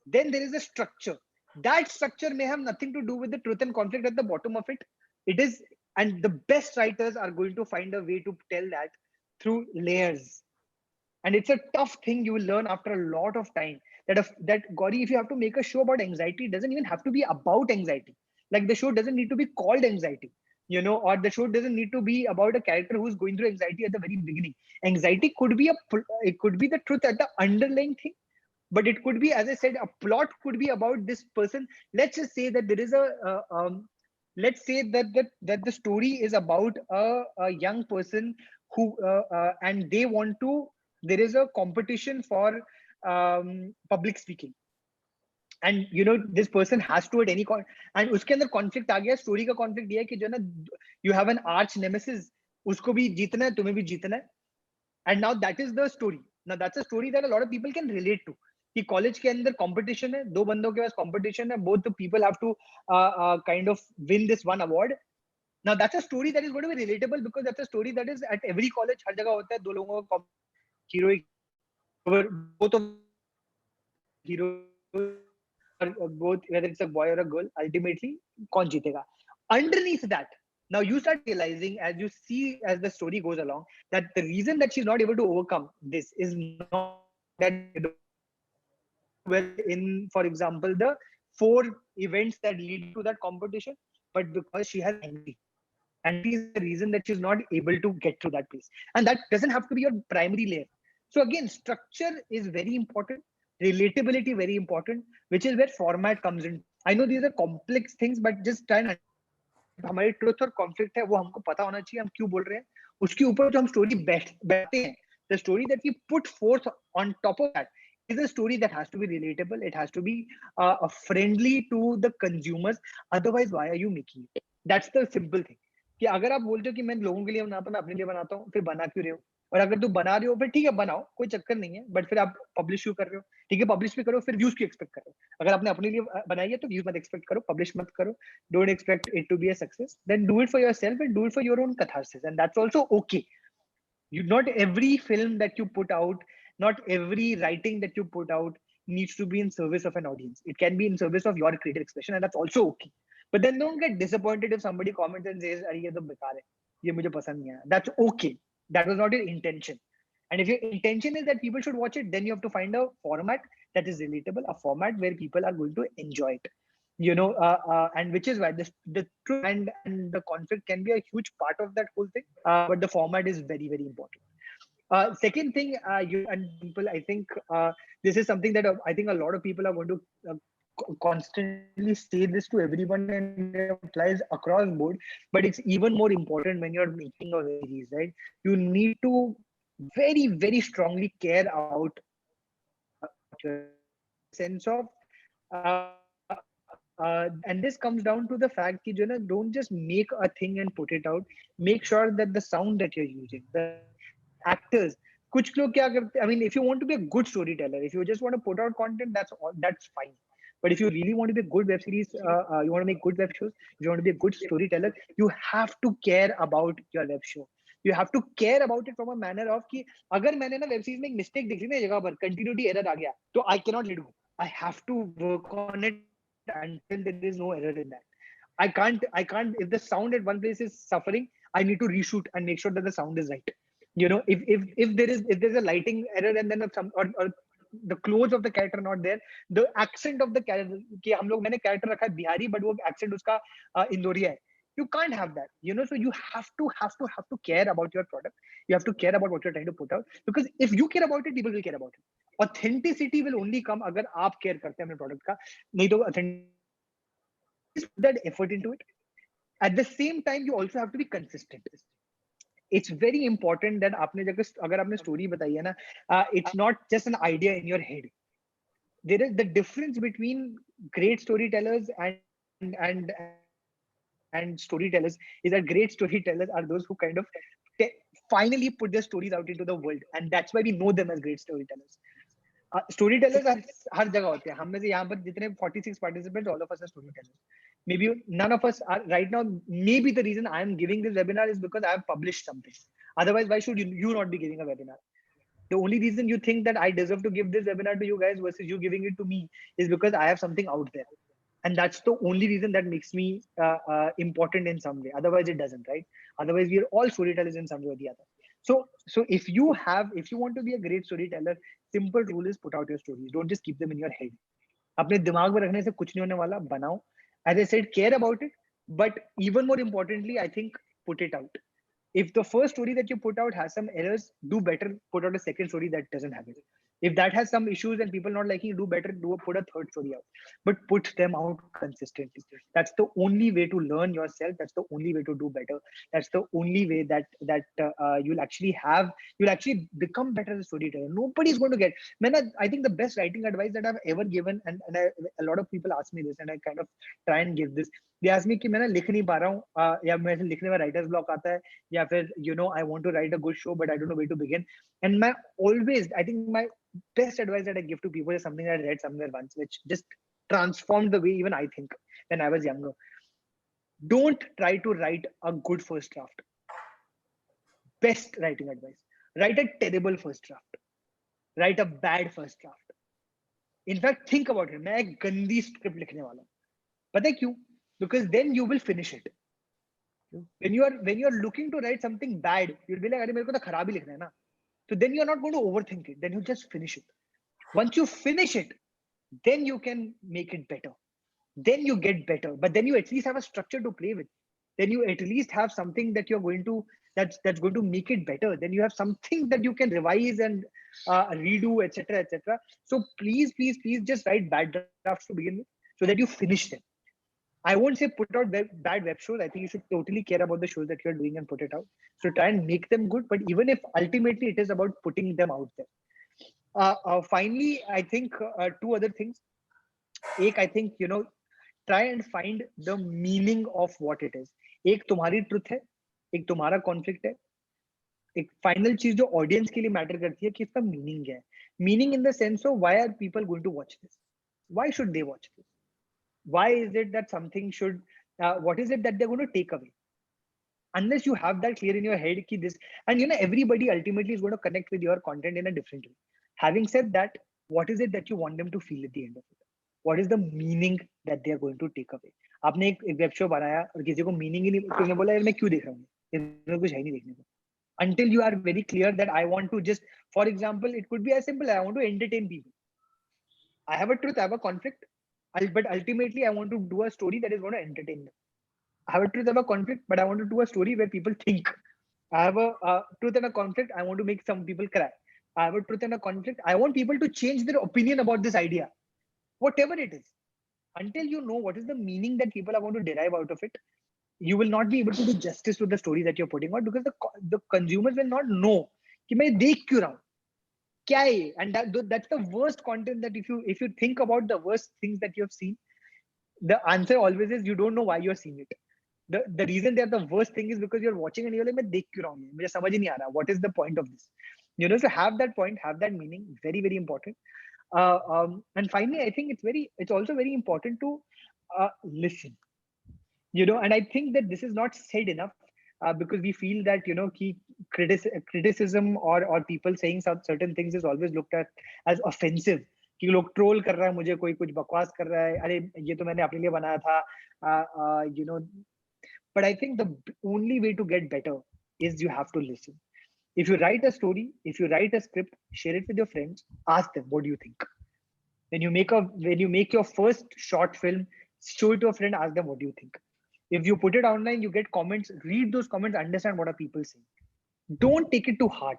then there is a structure. That structure may have nothing to do with the truth and conflict at the bottom of it. It is, and the best writers are going to find a way to tell that through layers. And it's a tough thing you will learn after a lot of time. That Gauri, if you have to make a show about anxiety, it doesn't even have to be about anxiety. Like the show doesn't need to be called anxiety. Or the show doesn't need to be about a character who's going through anxiety at the very beginning. Anxiety could be the truth at the underlying thing, but it could be, as I said, a plot could be about this person. Let's just say that there is let's say that the story is about a young person who and they want to. There is a competition for public speaking. And you know, this person has to at any con, and uske andar conflict aa gaya. Story ka conflict ये है कि जो ना, you have an arch nemesis, usko bhi जीतना है, तुम्हें भी जीतना है. And now that is the story. Now that's a story that a lot of people can relate to. कि college के अंदर competition है, दो बंदों के पास competition है, both the people have to kind of win this one award. Now that's a story that is going to be relatable because that's a story that is at every college, हर जगह होता है. दो लोगों का hero, both of hero, both, whether it's a boy or a girl, ultimately कौन जीतेगा. Underneath that, now you start realizing as you see as the story goes along that the reason that she's not able to overcome this is not that well in, for example, the 4 events that lead to that competition, but because she has envy. Envy is the reason that she's not able to get to that place. And that doesn't have to be your primary layer. So again, structure is very important, relatability very important, which is where format comes in. I know these are complex things, but just try and हमारी truth और conflict है वो हमको पता होना चाहिए, हम क्यों बोल रहे हैं. उसके ऊपर जो हम स्टोरी बैठते हैं, the story that we put forth on top of that is a story that has to be relatable. It has to be friendly to the consumers. Otherwise, why are you making it? That's the simple thing. कि अगर आप बोलते हो कि मैं लोगों के लिए बनाता हूँ, मैं अपने लिए बनाता हूँ, फिर बना क्यों रहे हो? और अगर तू बना रहे हो फिर ठीक है बनाओ, कोई चक्कर नहीं है, बट फिर आप पब्लिश क्यों कर रहे हो? ठीक है पब्लिश भी करो, फिर व्यूज क्यों एक्सपेक्ट करो? अगर आपने अपने लिए बनाई है तो व्यूज मत एक्सपेक्ट करो, पब्लिश मत करो. Don't expect it to be a success. Then do it for yourself and do it for your own catharsis, and that's also okay. You, not every film that you put out, not every writing that you put out needs to be in service of an audience. It can be in service of your creative expression, and that's also okay. But then don't get disappointed if somebody comments and says, "अरे ये तो बेकार है, ये मुझे पसंद नहीं आया." That's okay. That was not your intention. And if your intention is that people should watch it, then you have to find a format that is relatable, a format where people are going to enjoy it. You know, and which is why the truth and the conflict can be a huge part of that whole thing. But the format is very, very important. Second thing, you and people, I think this is something that I think a lot of people are going to constantly say this to everyone, and it applies across board. But it's even more important when you're making a series, right? You need to very, very strongly care about your sense of. And this comes down to the fact that, you know, don't just make a thing and put it out. Make sure that the sound that you're using, the actors, kuch log kya karte, I mean, if you want to be a good storyteller, if you just want to put out content, that's fine. But if you really want to be a good web series, you want to make good web shows, if you want to be a good storyteller, you have to care about your web show. You have to care about it from a manner of कि अगर मैंने ना web series में एक mistake दिख ली ना जगह पर, continuity error आ गया, तो I cannot let go. I have to work on it until there is no error in that. I can't, if the sound at one place is suffering, I need to reshoot and make sure that the sound is right. You know, if there's a lighting error and then some or the clothes of the character not there, the accent of the character, कि हम लोग मैंने character रखा है Bihari, but वो accent उसका इंदौरिया है. You can't have that, you know. So you have to care about your product. You have to care about what you're trying to put out, because if you care about it, people will care about it. Authenticity will only come अगर आप care करते हैं अपने product का. नहीं तो authenticity, put that effort into it. At the same time, you also have to be consistent. It's very important that आपने अगर आपने story बताई है ना, it's not just an idea in your head. There is the difference between great storytellers and storytellers is that great storytellers are those who kind of finally put their stories out into the world, and that's why we know them as great storytellers. Storytellers are हर जगह होते हैं. हम में से यहाँ पर जितने 46 participants, all of us are storytellers. Maybe none of us are right now. Maybe the reason I am giving this webinar is because I have published something. Otherwise, why should you not be giving a webinar? The only reason you think that I deserve to give this webinar to you guys versus you giving it to me is because I have something out there. And that's the only reason that makes me important in some way. Otherwise, it doesn't, right? Otherwise, we are all storytellers in some way or the other. So if you want to be a great storyteller, simple rule is put out your stories. Don't just keep them in your head. अपने दिमाग में रखने से कुछ नहीं होने वाला. बनाओ. As I said, care about it. But even more importantly, I think put it out. If the first story that you put out has some errors, do better. Put out a second story that doesn't have it. If that has some issues and people not liking, do better, put a third story out, but put them out consistently. That's the only way to learn yourself. That's the only way to do better. That's the only way that you'll actually become better as a storyteller. Nobody's going to get. Man, I think the best writing advice that I've ever given, and a lot of people ask me this, and I kind of try and give this. They ask me कि मैं ना लिख नहीं पा रहा हूँ, या मेरे लिखने में writer's block आता है, या फिर I want to write a good show but I don't know where to begin. And I think my best advice that I give to people is something that I read somewhere once, which just transformed the way even I think when I was younger. Don't try to write a good first draft. Best writing advice. Write a terrible first draft. Write a bad first draft. In fact, think about it. मैं एक गंदी script लिखने वाला हूँ. पता है क्यों? Because then you will finish it. When you are looking to write something bad, you'll be like, अरे मेरे को तो खराब ही लिखना है ना. So then you're not going to overthink it. Then you just finish it. Once you finish it, then you can make it better. Then you get better. But then you at least have a structure to play with. Then you at least have something that you're going to that's going to make it better. Then you have something that you can revise and redo, etc., etc. So please just write bad drafts to begin with, so that you finish them. I won't say put out bad web shows. I think you should totally care about the shows that you're doing and put it out. So try and make them good. But even if ultimately it is about putting them out there. Finally, I think two other things. I think, try and find the meaning of what it is. एक तुम्हारी truth है, एक तुम्हारा conflict है. एक final चीज जो audience के लिए matter करती है कि इसका meaning क्या है. Meaning in the sense of why are people going to watch this? Why should they watch this? Why is it that something should, what is it that they're going to take away? Unless you have that clear in your head, ki this, and everybody ultimately is going to connect with your content in a different way. Having said that, what is it that you want them to feel at the end of it? What is the meaning that they are going to take away? आपने एक web show बनाया और किसी को meaning ही नहीं, तुमने बोला यार मैं क्यों देख रहा हूँ, इसमें कुछ है नहीं देखने को. Until you are very clear that I want to just, for example, it could be as simple as I want to entertain people. I have a truth, I have a conflict. But ultimately, I want to do a story that is going to entertain them. I have a truth, I have a conflict, but I want to do a story where people think. I have a truth and a conflict. I want to make some people cry. I have a truth and a conflict. I want people to change their opinion about this idea, whatever it is. Until you know what is the meaning that people are going to derive out of it, you will not be able to do justice to the story that you're putting out, because the consumers will not know कि मैं देख क्यों रहा हूँ. And that's the worst content, that if you think about the worst things that you have seen, the answer always is you don't know why you're seeing it. The reason they're the worst thing is because you're watching and you're like, मैं देख क्यों रहा हूँ, मुझे समझ ही नहीं आ रहा, what is the point of this? So have that point, have that meaning, very, very important. And finally, I think it's also very important to listen. And I think that this is not said enough, because we feel that criticism or people saying certain things is always looked at as offensive. कि लोग troll कर रहा है मुझे, कोई कुछ बकवास कर रहा है, अरे ये तो मैंने अपने लिए बनाया था. But I think the only way to get better is you have to listen. If you write a story, if you write a script, share it with your friends. Ask them, what do you think? When you make your first short film, show it to a friend. Ask them, what do you think? If you put it online, you get comments. Read those comments. Understand what are people saying. Don't take it to heart.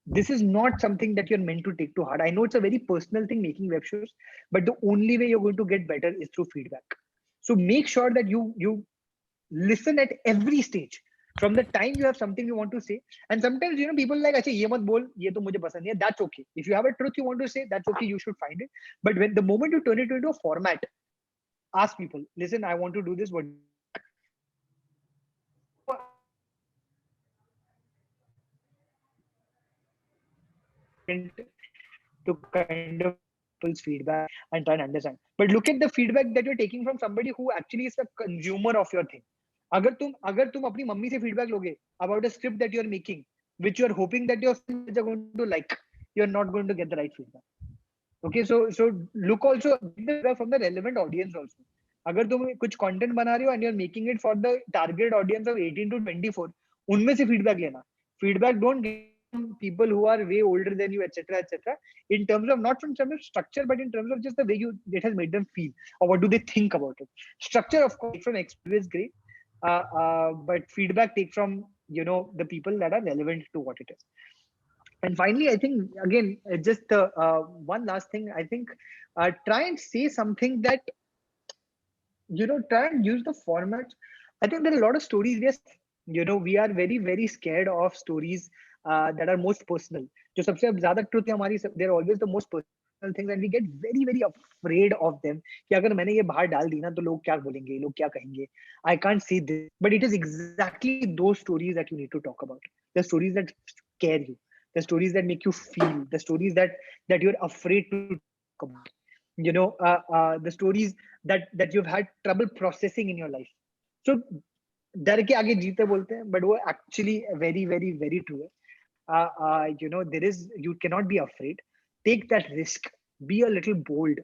This is not something that you're meant to take to heart. I know it's a very personal thing, making web shows, but the only way you're going to get better is through feedback. So make sure that you listen at every stage. From the time you have something you want to say, and sometimes people like, "Acha, ye mat bol, ye to mujhe pasand nahi hai." That's okay. If you have a truth you want to say, that's okay. You should find it. But when the moment you turn it into a format, ask people, "Listen, I want to do this. What?" To kind of people's feedback and try and understand. But look at the feedback that you're taking from somebody who actually is a consumer of your thing. अगर तुम अपनी mummy से feedback लोगे about a script that you're making, which you're hoping that your friends are going to like, you're not going to get the right feedback. Okay, so look also from the relevant audience also. अगर तुम कुछ content बना रहे हो and you're making it for the target audience of 18 to 24, उनमें से feedback लेना. Feedback don't get from people who are way older than you, etc., etc. In terms of not from terms of structure, but in terms of just the way it has made them feel, or what do they think about it. Structure, of course, from experience is great, but feedback take from the people that are relevant to what it is. And finally, I think again, just one last thing. I think try and say something that try and use the format. I think there are a lot of stories we are very scared of stories that are most personal. जो सबसे ज़्यादा truth है हमारी, they're always the most personal things, and we get very afraid of them. कि अगर मैंने ये बाहर डाल दी ना तो लोग क्या बोलेंगे, लोग क्या कहेंगे. I can't say this, but it is exactly those stories that you need to talk about. The stories that scare you, the stories that make you feel, the stories that you're afraid to talk about. The stories that you've had trouble processing in your life. So डर के आगे जीते बोलते हैं, but वो actually very true है. There is, you cannot be afraid. Take that risk. Be a little bold.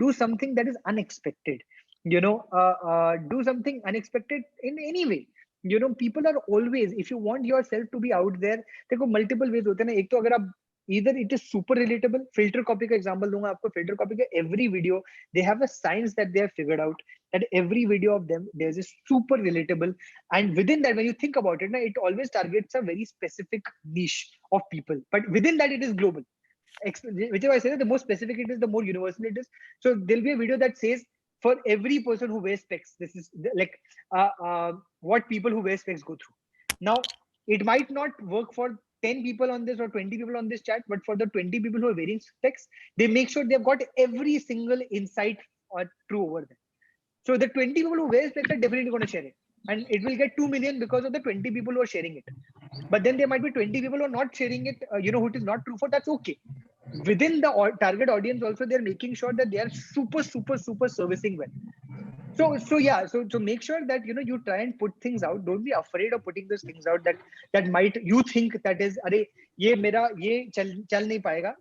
Do something that is unexpected. Do something unexpected in any way. People are always, if you want yourself to be out there, देखो multiple ways होते हैं ना. एक तो अगर आप either it is super relatable. Filter copy का example दूंगा आपको. Filter copy का every video, they have a science that they have figured out, that every video of them, there's a super relatable, and within that, when you think about it, it always targets a very specific niche of people, but within that it is global. Which is why I say that the more specific it is, the more universal it is. So there'll be a video that says, for every person who wears specs, this is like what people who wear specs go through. Now, it might not work for 10 people on this or 20 people on this chat, but for the 20 people who are wearing specs, they make sure they've got every single insight or true over there. So the 20 people who wear specs are definitely going to share it, and it will get 2 million because of the 20 people who are sharing it. But then there might be 20 people who are not sharing it, who it is not true for. That's okay. Within the target audience also, they're making sure that they are super servicing well. So make sure that you try and put things out. Don't be afraid of putting those things out that might you think that is, अरे ये मेरा ये चल नहीं पाएगा,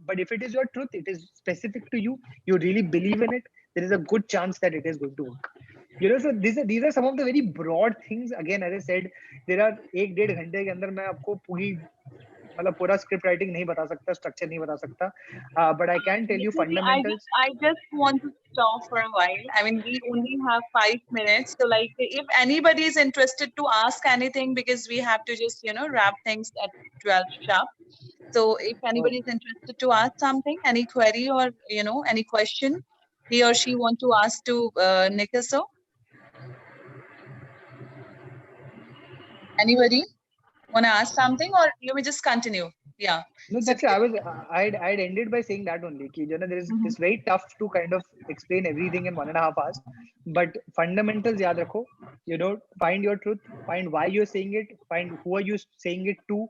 but if it is your truth, it is specific to you, you really believe in it, there is a good chance that it is going to work. So these are some of the very broad things. Again, as I said, there are 1-1.5 घंटे के अंदर मैं आपको पूरा script writing नहीं बता सकता, structure नहीं बता सकता, but I can tell you fundamentals. I just want to stop for a while. I mean, we only have 5 minutes, so like if anybody is interested to ask anything, because we have to just wrap things at 12 sharp. So if anybody is interested to ask something, any query or any question he or she want to ask to Nikhil sir. Anybody want to ask something, or you may just continue? Yeah. No, that's I'd ended by saying that only. There is it's very tough to kind of explain everything in 1.5 hours. But fundamentals yaad rakho. Find your truth, find why you're saying it, find who are you saying it to,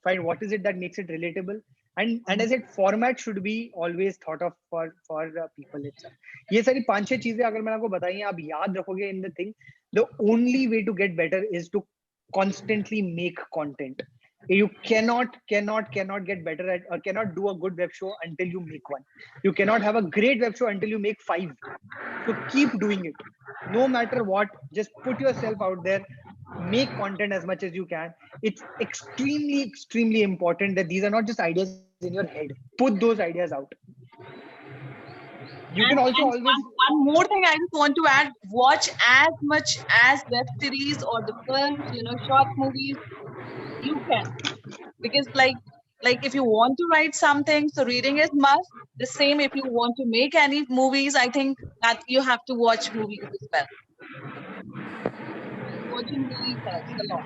find what is it that makes it relatable. And as I said, format should be always thought of for people itself. ये सारी 5-6 चीजें अगर मैंने आपको बताई हैं, आप याद रखोगे in the thing. The only way to get better is to constantly make content. You cannot get better at, or cannot do a good web show until you make one. You cannot have a great web show until you make 5. So keep doing it, no matter what. Just put yourself out there, make content as much as you can. It's extremely important that these are not just ideas in your head. Put those ideas out. You can also always one more thing I just want to add: watch as much as web series or the films, short movies you can, because like if you want to write something, so reading is must. The same if you want to make any movies, I think that you have to watch movies as well. Watching movies helps a lot.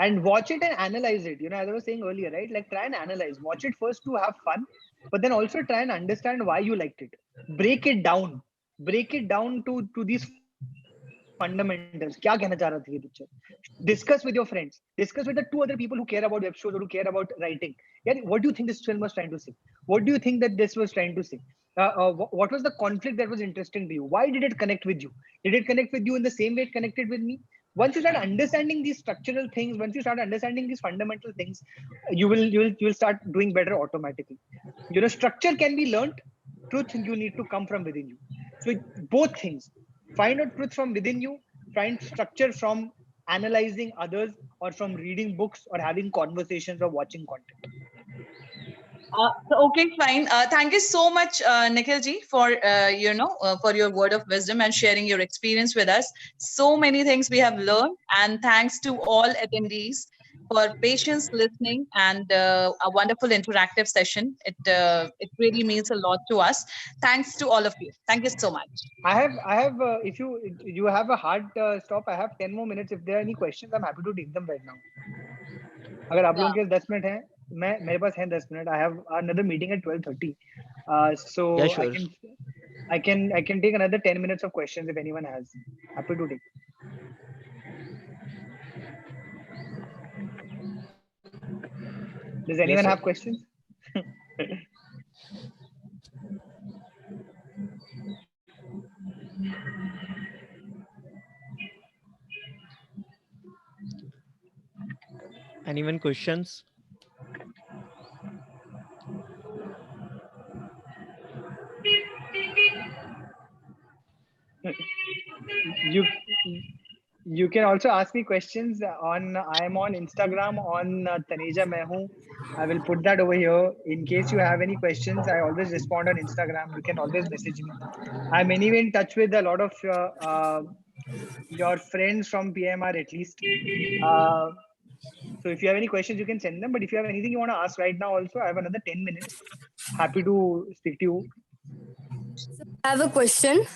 And watch it and analyze it. As I was saying earlier, right? Like try and analyze. Watch it first to have fun, but then also try and understand why you liked it. Break it down to these fundamentals. क्या कहना चाह रहा था ये picture? Discuss with your friends. Discuss with the 2 other people who care about web shows or who care about writing. What do you think this film was trying to say? What do you think that this was trying to say? What was the conflict that was interesting to you? Why did it connect with you? Did it connect with you in the same way it connected with me? Once you start understanding these structural things, once you start understanding these fundamental things, you will start doing better automatically. Structure can be learned. Truth you need to come from within you. So both things. Find out truth from within you. Find structure from analyzing others or from reading books or having conversations or watching content. Okay, fine. Thank you so much, Nikhil ji, for for your word of wisdom and sharing your experience with us. So many things we have learned, and thanks to all attendees. for patience listening and a wonderful interactive session. It really means a lot to us. Thanks to all of you. Thank you so much. I have. If you have a hard stop, I have 10 more minutes. If there are any questions, I'm happy to take them right now. अगर आप लोगों के 10 minute हैं, मेरे पास हैं 10 minute. I have another meeting at 12:30. So Yeah, sure. I can take another 10 minutes of questions if anyone has. Happy to take. Does anyone have questions? Anyone questions? You can also ask me questions on. I am on Instagram on Taneja Mehu. I will put that over here in case you have any questions. I always respond on Instagram. You can always message me. I'm anyway in touch with a lot of your friends from PMR at least. So if you have any questions, you can send them. But if you have anything you want to ask right now, also I have another 10 minutes. Happy to speak to you. I have a question.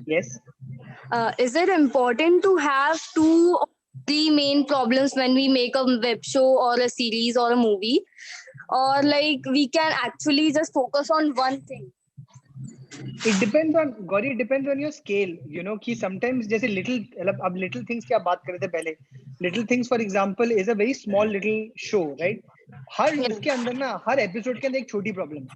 Yes. Is it important to have 2 or 3 main problems when we make a web show or a series or a movie, or like we can actually just focus on one thing? It depends on Gauri. It depends on your scale. You know कि sometimes जैसे little things की आप बात कर रहे थे पहले. Little things, for example, is a very small little show, right? हर उसके अंदर ना हर episode के अंदर एक छोटी problem.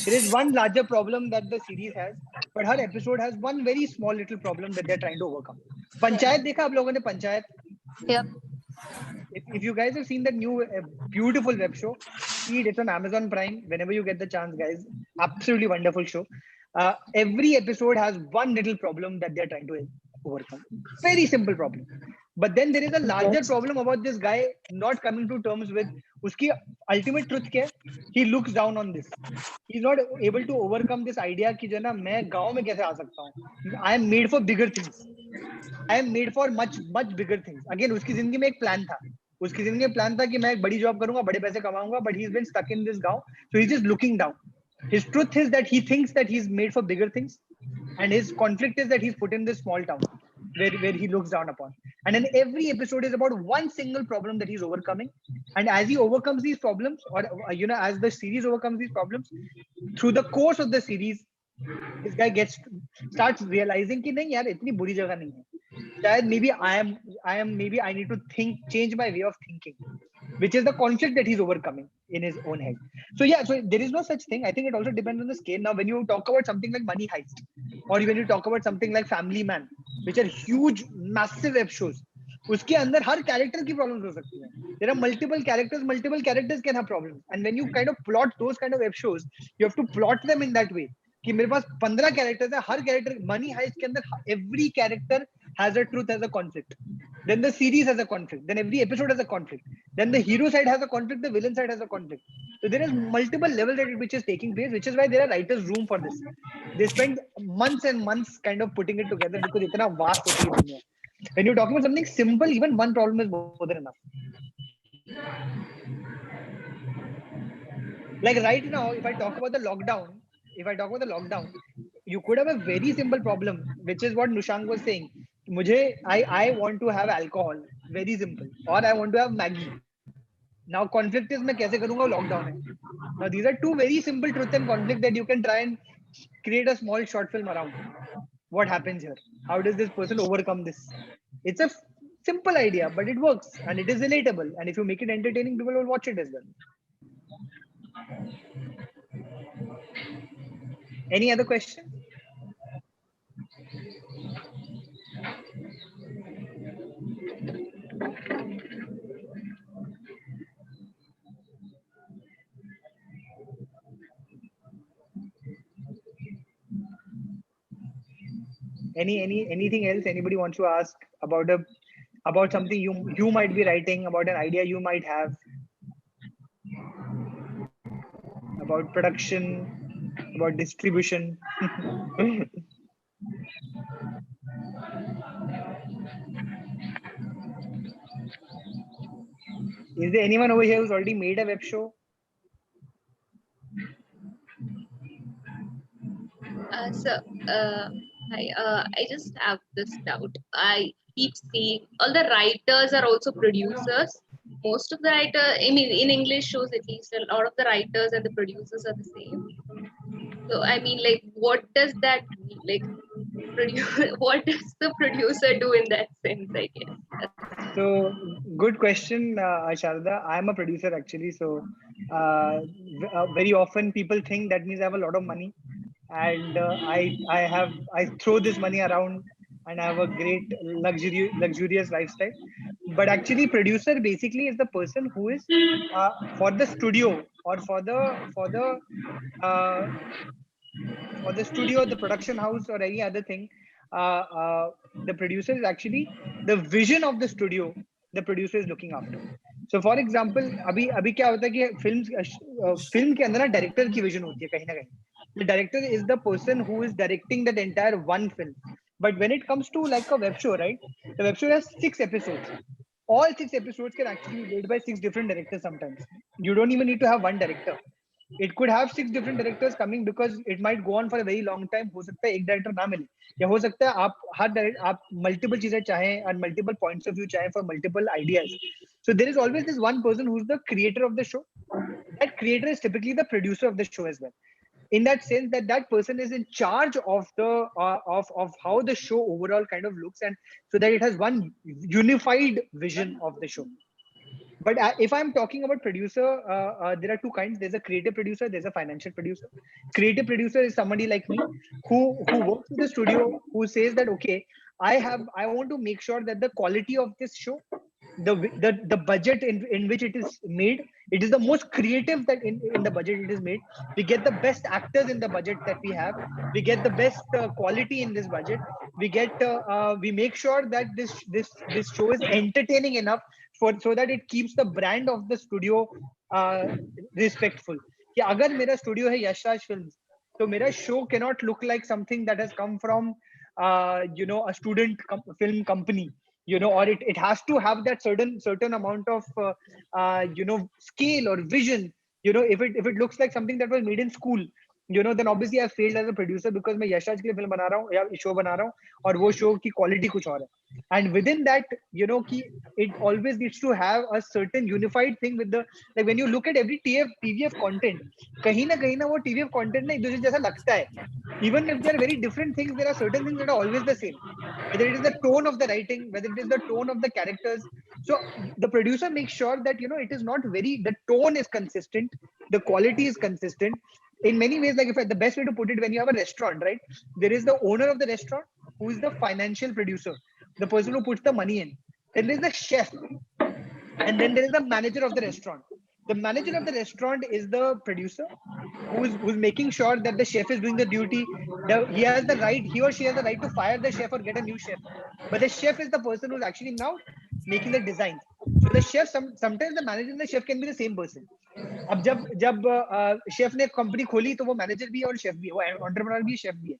There is one larger problem that the series has, but her episode has one very small little problem that they're trying to overcome. Panchayat देखा आप लोगों ने panchayat? Yep. If you guys have seen that new beautiful web show, see it. It's on Amazon Prime. Whenever you get the chance, guys, absolutely wonderful show. Every episode has one little problem that they're trying to overcome. Very simple problem. But then there is a larger problem about this guy not coming to terms with uski ultimate truth क्या है? He looks down on this. He's not able to overcome this idea कि जो ना मैं गांव में कैसे आ सकता हूँ. I am made for bigger things. I am made for much bigger things. Again, उसकी जिंदगी में एक प्लान था. उसकी जिंदगी में प्लान था कि मैं एक बड़ी जॉब करूंगा, बड़े पैसे कमाऊंगा. But he's been stuck in this गांव, so he's just looking down. His truth is that he thinks that he's made for bigger things, and his conflict is that he's put in this small town where he looks down upon. And then every episode is about one single problem that he's overcoming. And as he overcomes these problems, or as the series overcomes these problems, through the course of the series, this guy starts realizing कि नहीं यार इतनी बुरी जगह नहीं है. शायद maybe I need to change my way of thinking, which is the conflict that he's overcoming in his own head. So there is no such thing. I think it also depends on the scale. Now, when you talk about something like Money Heist, or when you talk about something like Family Man, which are huge, massive web shows, उसके अंदर हर character की problems हो सकती हैं. There are multiple characters can have problems. And when you kind of plot those kind of web shows, you have to plot them in that way. कि मेरे पास 15 characters है, हर character Money Heist के अंदर every character has a truth, has a conflict. Then the series has a conflict. Then every episode has a conflict. Then the hero side has a conflict. The villain side has a conflict. So there is multiple levels at which is taking place, which is why there are writers' room for this. They spend months and months kind of putting it together because इतना vast होती है दुनिया. When you're talking about something simple, even one problem is more than enough. Like right now, if I talk about the lockdown, you could have a very simple problem, which is what Nushang was saying. I want to have alcohol, very simple, or I want to have Maggie. Now conflict is मैं कैसे करूँगा, lockdown है. Now these are two very simple truth and conflict that you can try and create a small short film around. What happens here? How does this person overcome this? It's a simple idea, but it works and it is relatable. And if you make it entertaining, people will watch it as well. Any other question? Anything else anybody wants to ask about something you might be writing, about an idea you might have, about production, about distribution? Is there anyone over here who's already made a web show? I just have this doubt. I keep seeing all the writers are also producers. Most of the writers, I mean, in English shows at least, a lot of the writers and the producers are the same. So I mean, like, what does that mean? Like, what does the producer do in that sense? I guess. So good question, Sharda. I'm a producer actually. So very often people think that means I have a lot of money, and I throw this money around and I have a great luxurious lifestyle. But actually, producer basically is the person who is for the studio or for the studio, the production house, or any other thing. The producer is actually the vision of the studio. The producer is looking after. So, for example, अभी क्या होता है कि film के अंदर ना director की vision होती है कहीं ना कहीं. The director is the person who is directing that entire one film. But when it comes to like a web show, right? The web show has 6 episodes. All 6 episodes can actually be made by 6 different directors sometimes. You don't even need to have one director. It could have 6 different directors coming because it might go on for a very long time. हो सकता है एक director ना मिले, या हो सकता है आप multiple चीजें चाहें and multiple points of view चाहें for multiple ideas. So there is always this one person who's the creator of the show. That creator is typically the producer of the show as well. In that sense, that person is in charge of the of how the show overall kind of looks, and so that it has one unified vision of the show. But if I'm talking about producer, there are two kinds. There's a creative producer, there's a financial producer. Creative producer is somebody like me who works with the studio, who says that, okay, I want to make sure that the quality of this show, the budget in which it is made, it is the most creative that in the budget it is made. We get the best actors in the budget that we have. We get the best quality in this budget. We make sure that this show is entertaining enough so that it keeps the brand of the studio respectful. कि अगर मेरा studio है Yashraj Films, तो मेरा show cannot look like something that has come from a student film company. Or it has to have that certain amount of scale or vision. If it looks like something that was made in school, then obviously I failed as a producer, because मैं यशराज के लिए film बना रहा हूँ या show बना रहा हूँ और वो शो की क्वालिटी कुछ और है. And within that, कि it always needs to have a certain unified thing with the, like when you look at every TVF content, कहीं ना वो TVF content ना एक दूसरे जैसा लगता है. Even if they are very different things, there are certain things that are always the same. Whether it is the tone of the writing, whether it is the tone of the characters. So the producer makes sure that, it is not the tone is consistent, the quality is consistent. In many ways, like the best way to put it, when you have a restaurant, right? There is the owner of the restaurant who is the financial producer, the person who puts the money in. Then there's the chef. And then there is the manager of the restaurant. The manager of the restaurant is the producer who's making sure that the chef is doing the duty. He or she has the right to fire the chef or get a new chef. But the chef is the person who's actually now making the designs. So the chef, sometimes the manager and the chef can be the same person. अब जब chef ने company खोली तो वो manager भी है और chef भी है, वो एंटरप्रेन्योर भी है, शेफ भी है.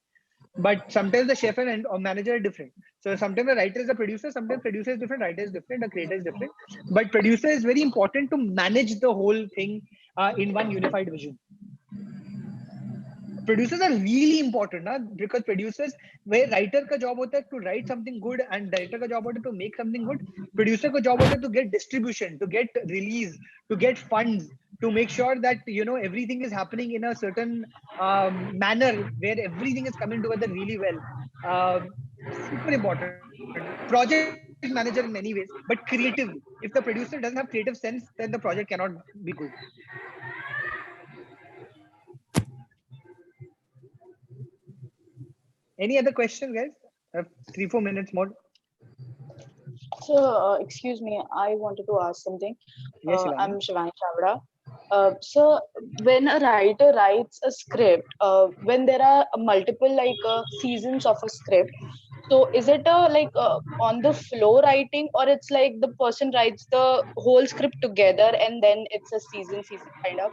But sometimes the chef and manager are different. So sometimes the writer is a producer, sometimes producer is different, writer is different, the creator is different. But producer is very important to manage the whole thing in one unified vision. Producers are really important, na? Because producers, where writer का job होता है to write something good and director का job होता है to make something good. Producer का job होता है to get distribution, to get release, to get funds, to make sure that everything is happening in a certain manner where everything is coming together really well. Super important. Project manager in many ways, but creatively. If the producer doesn't have creative sense, then the project cannot be good. Any other questions, guys? 3-4 minutes more. So, excuse me, I wanted to ask something. Yes, I'm Shivani Chavda. So, when a writer writes a script, when there are multiple seasons of a script, so is it on the flow writing, or it's like the person writes the whole script together and then it's a season kind of?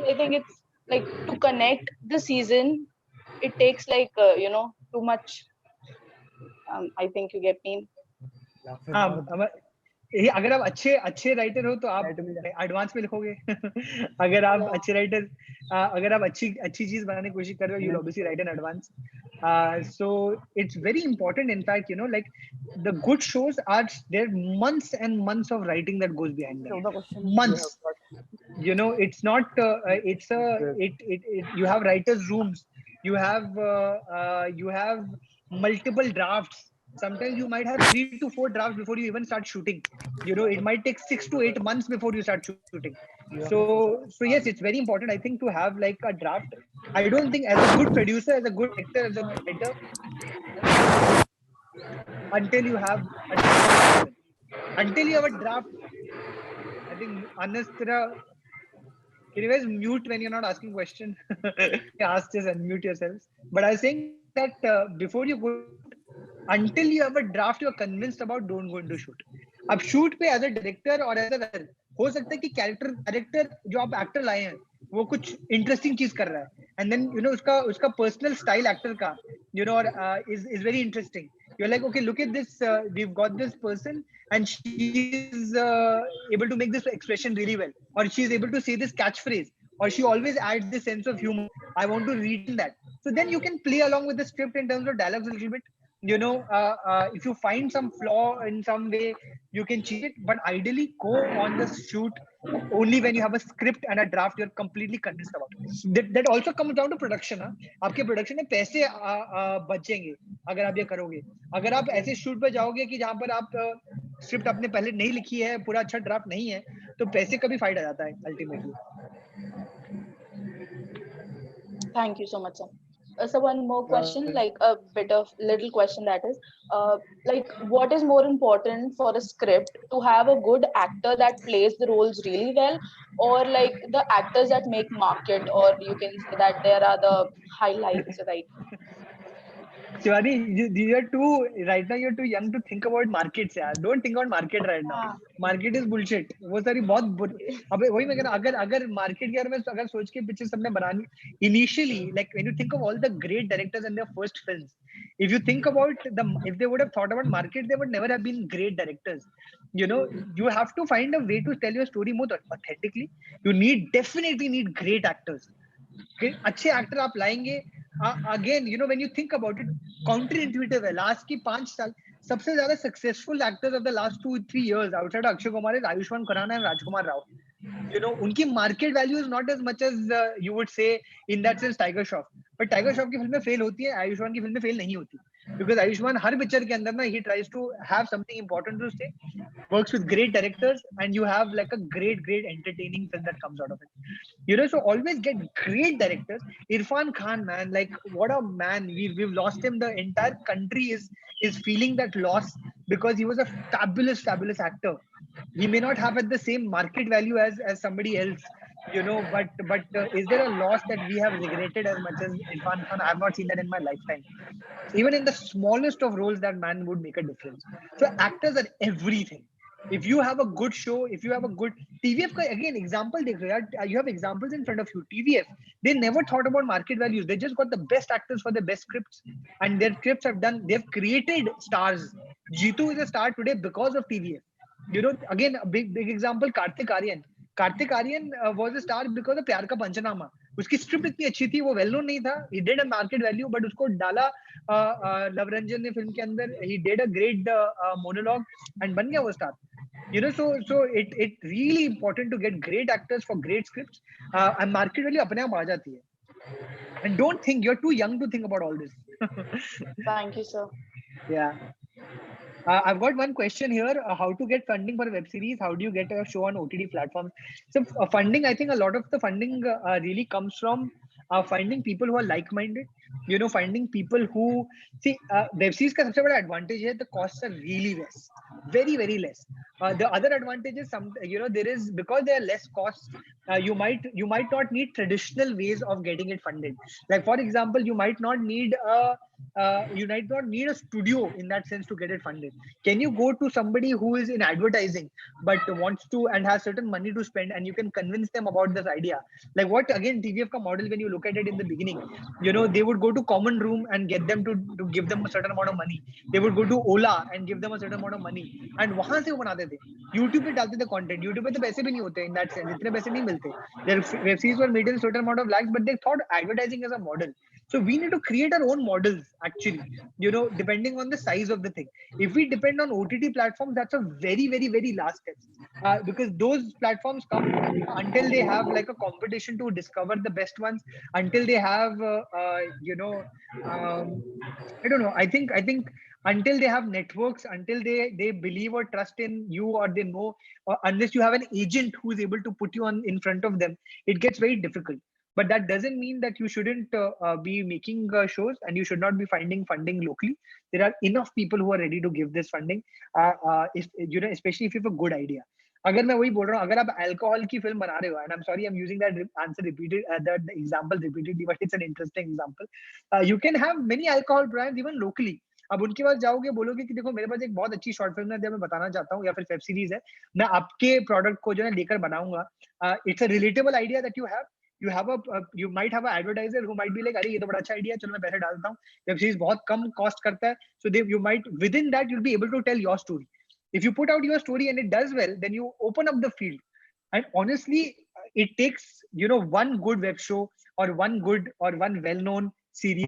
I think it's like to connect the season, it takes too much. I think you get me. अगर आप अच्छे writer हो तो आप advance में लिखोगे अगर आप अच्छे राइटर अगर आप अच्छी चीज बनाने की कोशिश कर रहे हो, you'll obviously write in advance. So it's very important, in fact, you know, like the good shows are there, months and months of writing that goes behind them. Months. You know, it's not you have writers rooms, you have multiple drafts. Sometimes you might have 3 to 4 drafts before you even start shooting. You know, it might take 6 to 8 months before you start shooting. So yes, it's very important, I think, to have like a draft. I don't think, as a good producer, as a good actor, as a writer, until you have a draft. Until you have a draft, I think, unless can you guys mute when you're not asking question? Ask this and mute yourselves. But I was saying that before you go to shoot, until you have a draft you're convinced about, don't go into shoot. अब shoot पे as a director or as a writer, हो सकता है कि character जो आप actor लाए हैं वो कुछ interesting चीज कर रहा है, and then you know उसका personal style actor का, you know, is very interesting. You're like, okay, look at this, we've got this person and she's able to make this expression really well, or she's able to say this catchphrase, or she always adds this sense of humor. I want to read in that. So then you can play along with the script in terms of dialogues a little bit. You know, if you find some flaw in some way, you can cheat it, but ideally go on the shoot only when you have a script and a draft you're completely convinced about. That also comes down to production. आपके production में पैसे बचेंगे अगर आप ये करोगे. अगर आप ऐसे shoot पे जाओगे कि जहाँ पर आप script आपने पहले नहीं लिखी है, पूरा अच्छा draft नहीं है, तो पैसे का भी फायदा जाता है ultimately. Thank you so much, sir. So one more question, like a little question, that is, like, what is more important for a script, to have a good actor that plays the roles really well, or like the actors that make market, or you can say that there are the highlights, right? Shivani, right now you're too young to think about markets. यार, don't think about market right now. Market is bullshit. वो सारी बहुत अबे वही मैं कह रहा, अगर market के बारे में अगर सोच के pictures सबने बनानी, initially, like when you think of all the great directors and their first films, if you think about if they would have thought about market, they would never have been great directors. You know, you have to find a way to tell your story more authentically. You definitely need great actors. अच्छे actor आप लाएंगे. Again, you know, when you think about it, counterintuitive है. Last की 5 साल सबसे ज्यादा successful actors of the last 2-3 years outside Akshay Kumar is Ayushmann Khurrana and Rajkumar Rao. You know, उनकी market value is not as much as you would say in that sense Tiger Shroff. But Tiger Shroff की फिल्में fail होती है, Ayushmann की फिल्में fail नहीं होती. Because Ayushmann her picture के अंदर ना, he tries to have something important to say, works with great directors, and you have like a great entertaining film that comes out of it. You know, so always get great directors. Irfan Khan, man, like what a man. We've lost him. The entire country is feeling that loss because he was a fabulous actor. He may not have at the same market value as somebody else, you know, but is there a loss that we have regretted as much as Irfan Khan? I have not seen that in my lifetime. Even in the smallest of roles, that man would make a difference. So actors are everything. If you have a good show, if you have a good TVF, again, example, you have examples in front of you. TVF, they never thought about market values. They just got the best actors for the best scripts, and their scripts they've created stars. Jitu is a star today because of TVF. You know, again, a big example, Kartik Aaryan. Kartik Aaryan was a star because of प्यार का पंचनामा. उसकी script इतनी अच्छी थी, वो well known नहीं था. He did a market value, but उसको डाला लवरंजन ने फिल्म के अंदर. He did a great monologue and बन गया वो star. You know, so it really important to get great actors for great scripts, and market value अपने आप आ जाती है. And don't think, you're too young to think about all this. Thank you, sir. Yeah. I've got one question here. How to get funding for a web series? How do you get a show on OTT platforms? So funding, I think a lot of the funding really comes from finding people who are like-minded. You know, finding people who see web series का सबसे बड़ा advantage है, the costs are really less, very less. The other advantage is there is, because there are less costs, you might not need traditional ways of getting it funded. Like for example, you might not need a studio in that sense to get it funded. Can you go to somebody who is in advertising but wants to and has certain money to spend, and you can convince them about this idea? Like what, again, TVF ka model, when you look look at it in the beginning, they would go to common room and get them to give them a certain amount of money. They would go to Ola and give them a certain amount of money, and वहां से वो बनाते थे, YouTube पे डालते थे content. YouTube पे तो पैसे भी नहीं होते in that sense, इतने पैसे नहीं मिलते. Their web series were made in certain amount of lakhs, but they thought advertising as a model. So we need to create our own models actually, depending on the size of the thing. If we depend on OTT platforms, that's a very, very, very last step, because those platforms come until they have like a competition to discover the best ones, until they have, I don't know. I think until they have networks, until they believe or trust in you, or they know, or unless you have an agent who is able to put you on in front of them, it gets very difficult. But that doesn't mean that you shouldn't be making shows, and you should not be finding funding locally. There are enough people who are ready to give this funding, if, especially if you have a good idea. अगर मैं वही बोल रहा हूँ, अगर आप alcohol की film बना रहे हो, and I'm sorry I'm using that answer repeated, that example repeatedly, but it's an interesting example. You can have many alcohol brands even locally. अब उनके पास जाओगे, बोलोगे कि देखो मेरे पास एक बहुत अच्छी शॉर्ट फिल्म है, मैं बताना चाहता हूँ, या फिर वेब सीरीज है, मैं आपके प्रोडक्ट को जो है लेकर बनाऊंगा. It's a relatable idea that you might have an advertiser who might be like, अरे ये तो बड़ा अच्छा आइडिया, चलो मैं पैसे डालता हूँ. वेब सीरीज बहुत कम कॉस्ट करता है, so you might within that you'll be able to tell your story. If you put out your story and it does well, then you open up the field. And honestly, it takes one good web show, or one well-known series.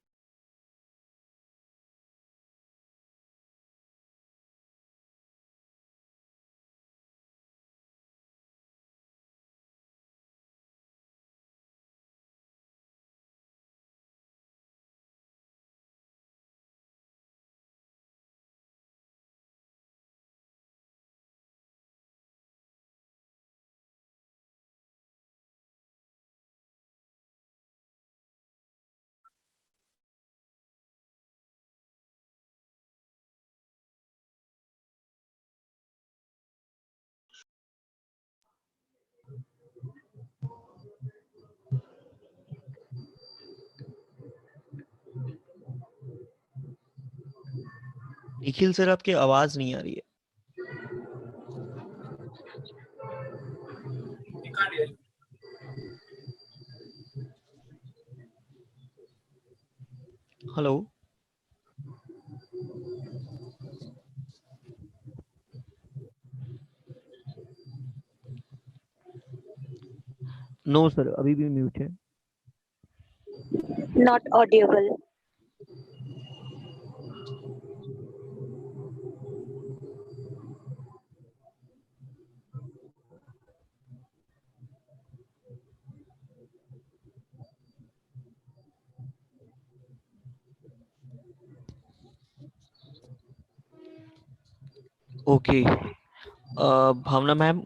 Nikhil sir, आपकी आवाज नहीं आ रही है. Hello. No sir, अभी भी mute है. Not audible. Okay. Bhavna ma'am.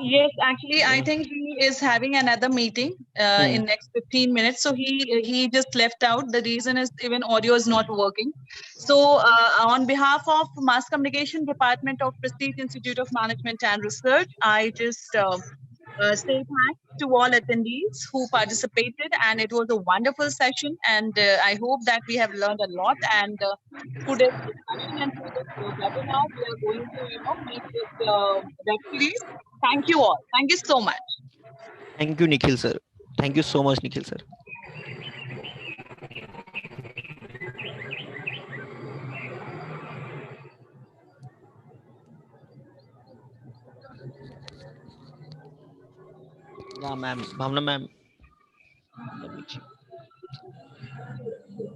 Yes, actually, I think he is having another meeting in next 15 minutes. So he just left out. The reason is even audio is not working. So on behalf of Mass Communication Department of Prestige Institute of Management and Research, I just say thanks to all attendees who participated, and it was a wonderful session. And I hope that we have learned a lot. And through this discussion and through this webinar, we are going to make this web series. Thank you all. Thank you so much. Thank you, Nikhil sir. Thank you so much, Nikhil sir. Yeah, ma'am. Bhavna ma'am.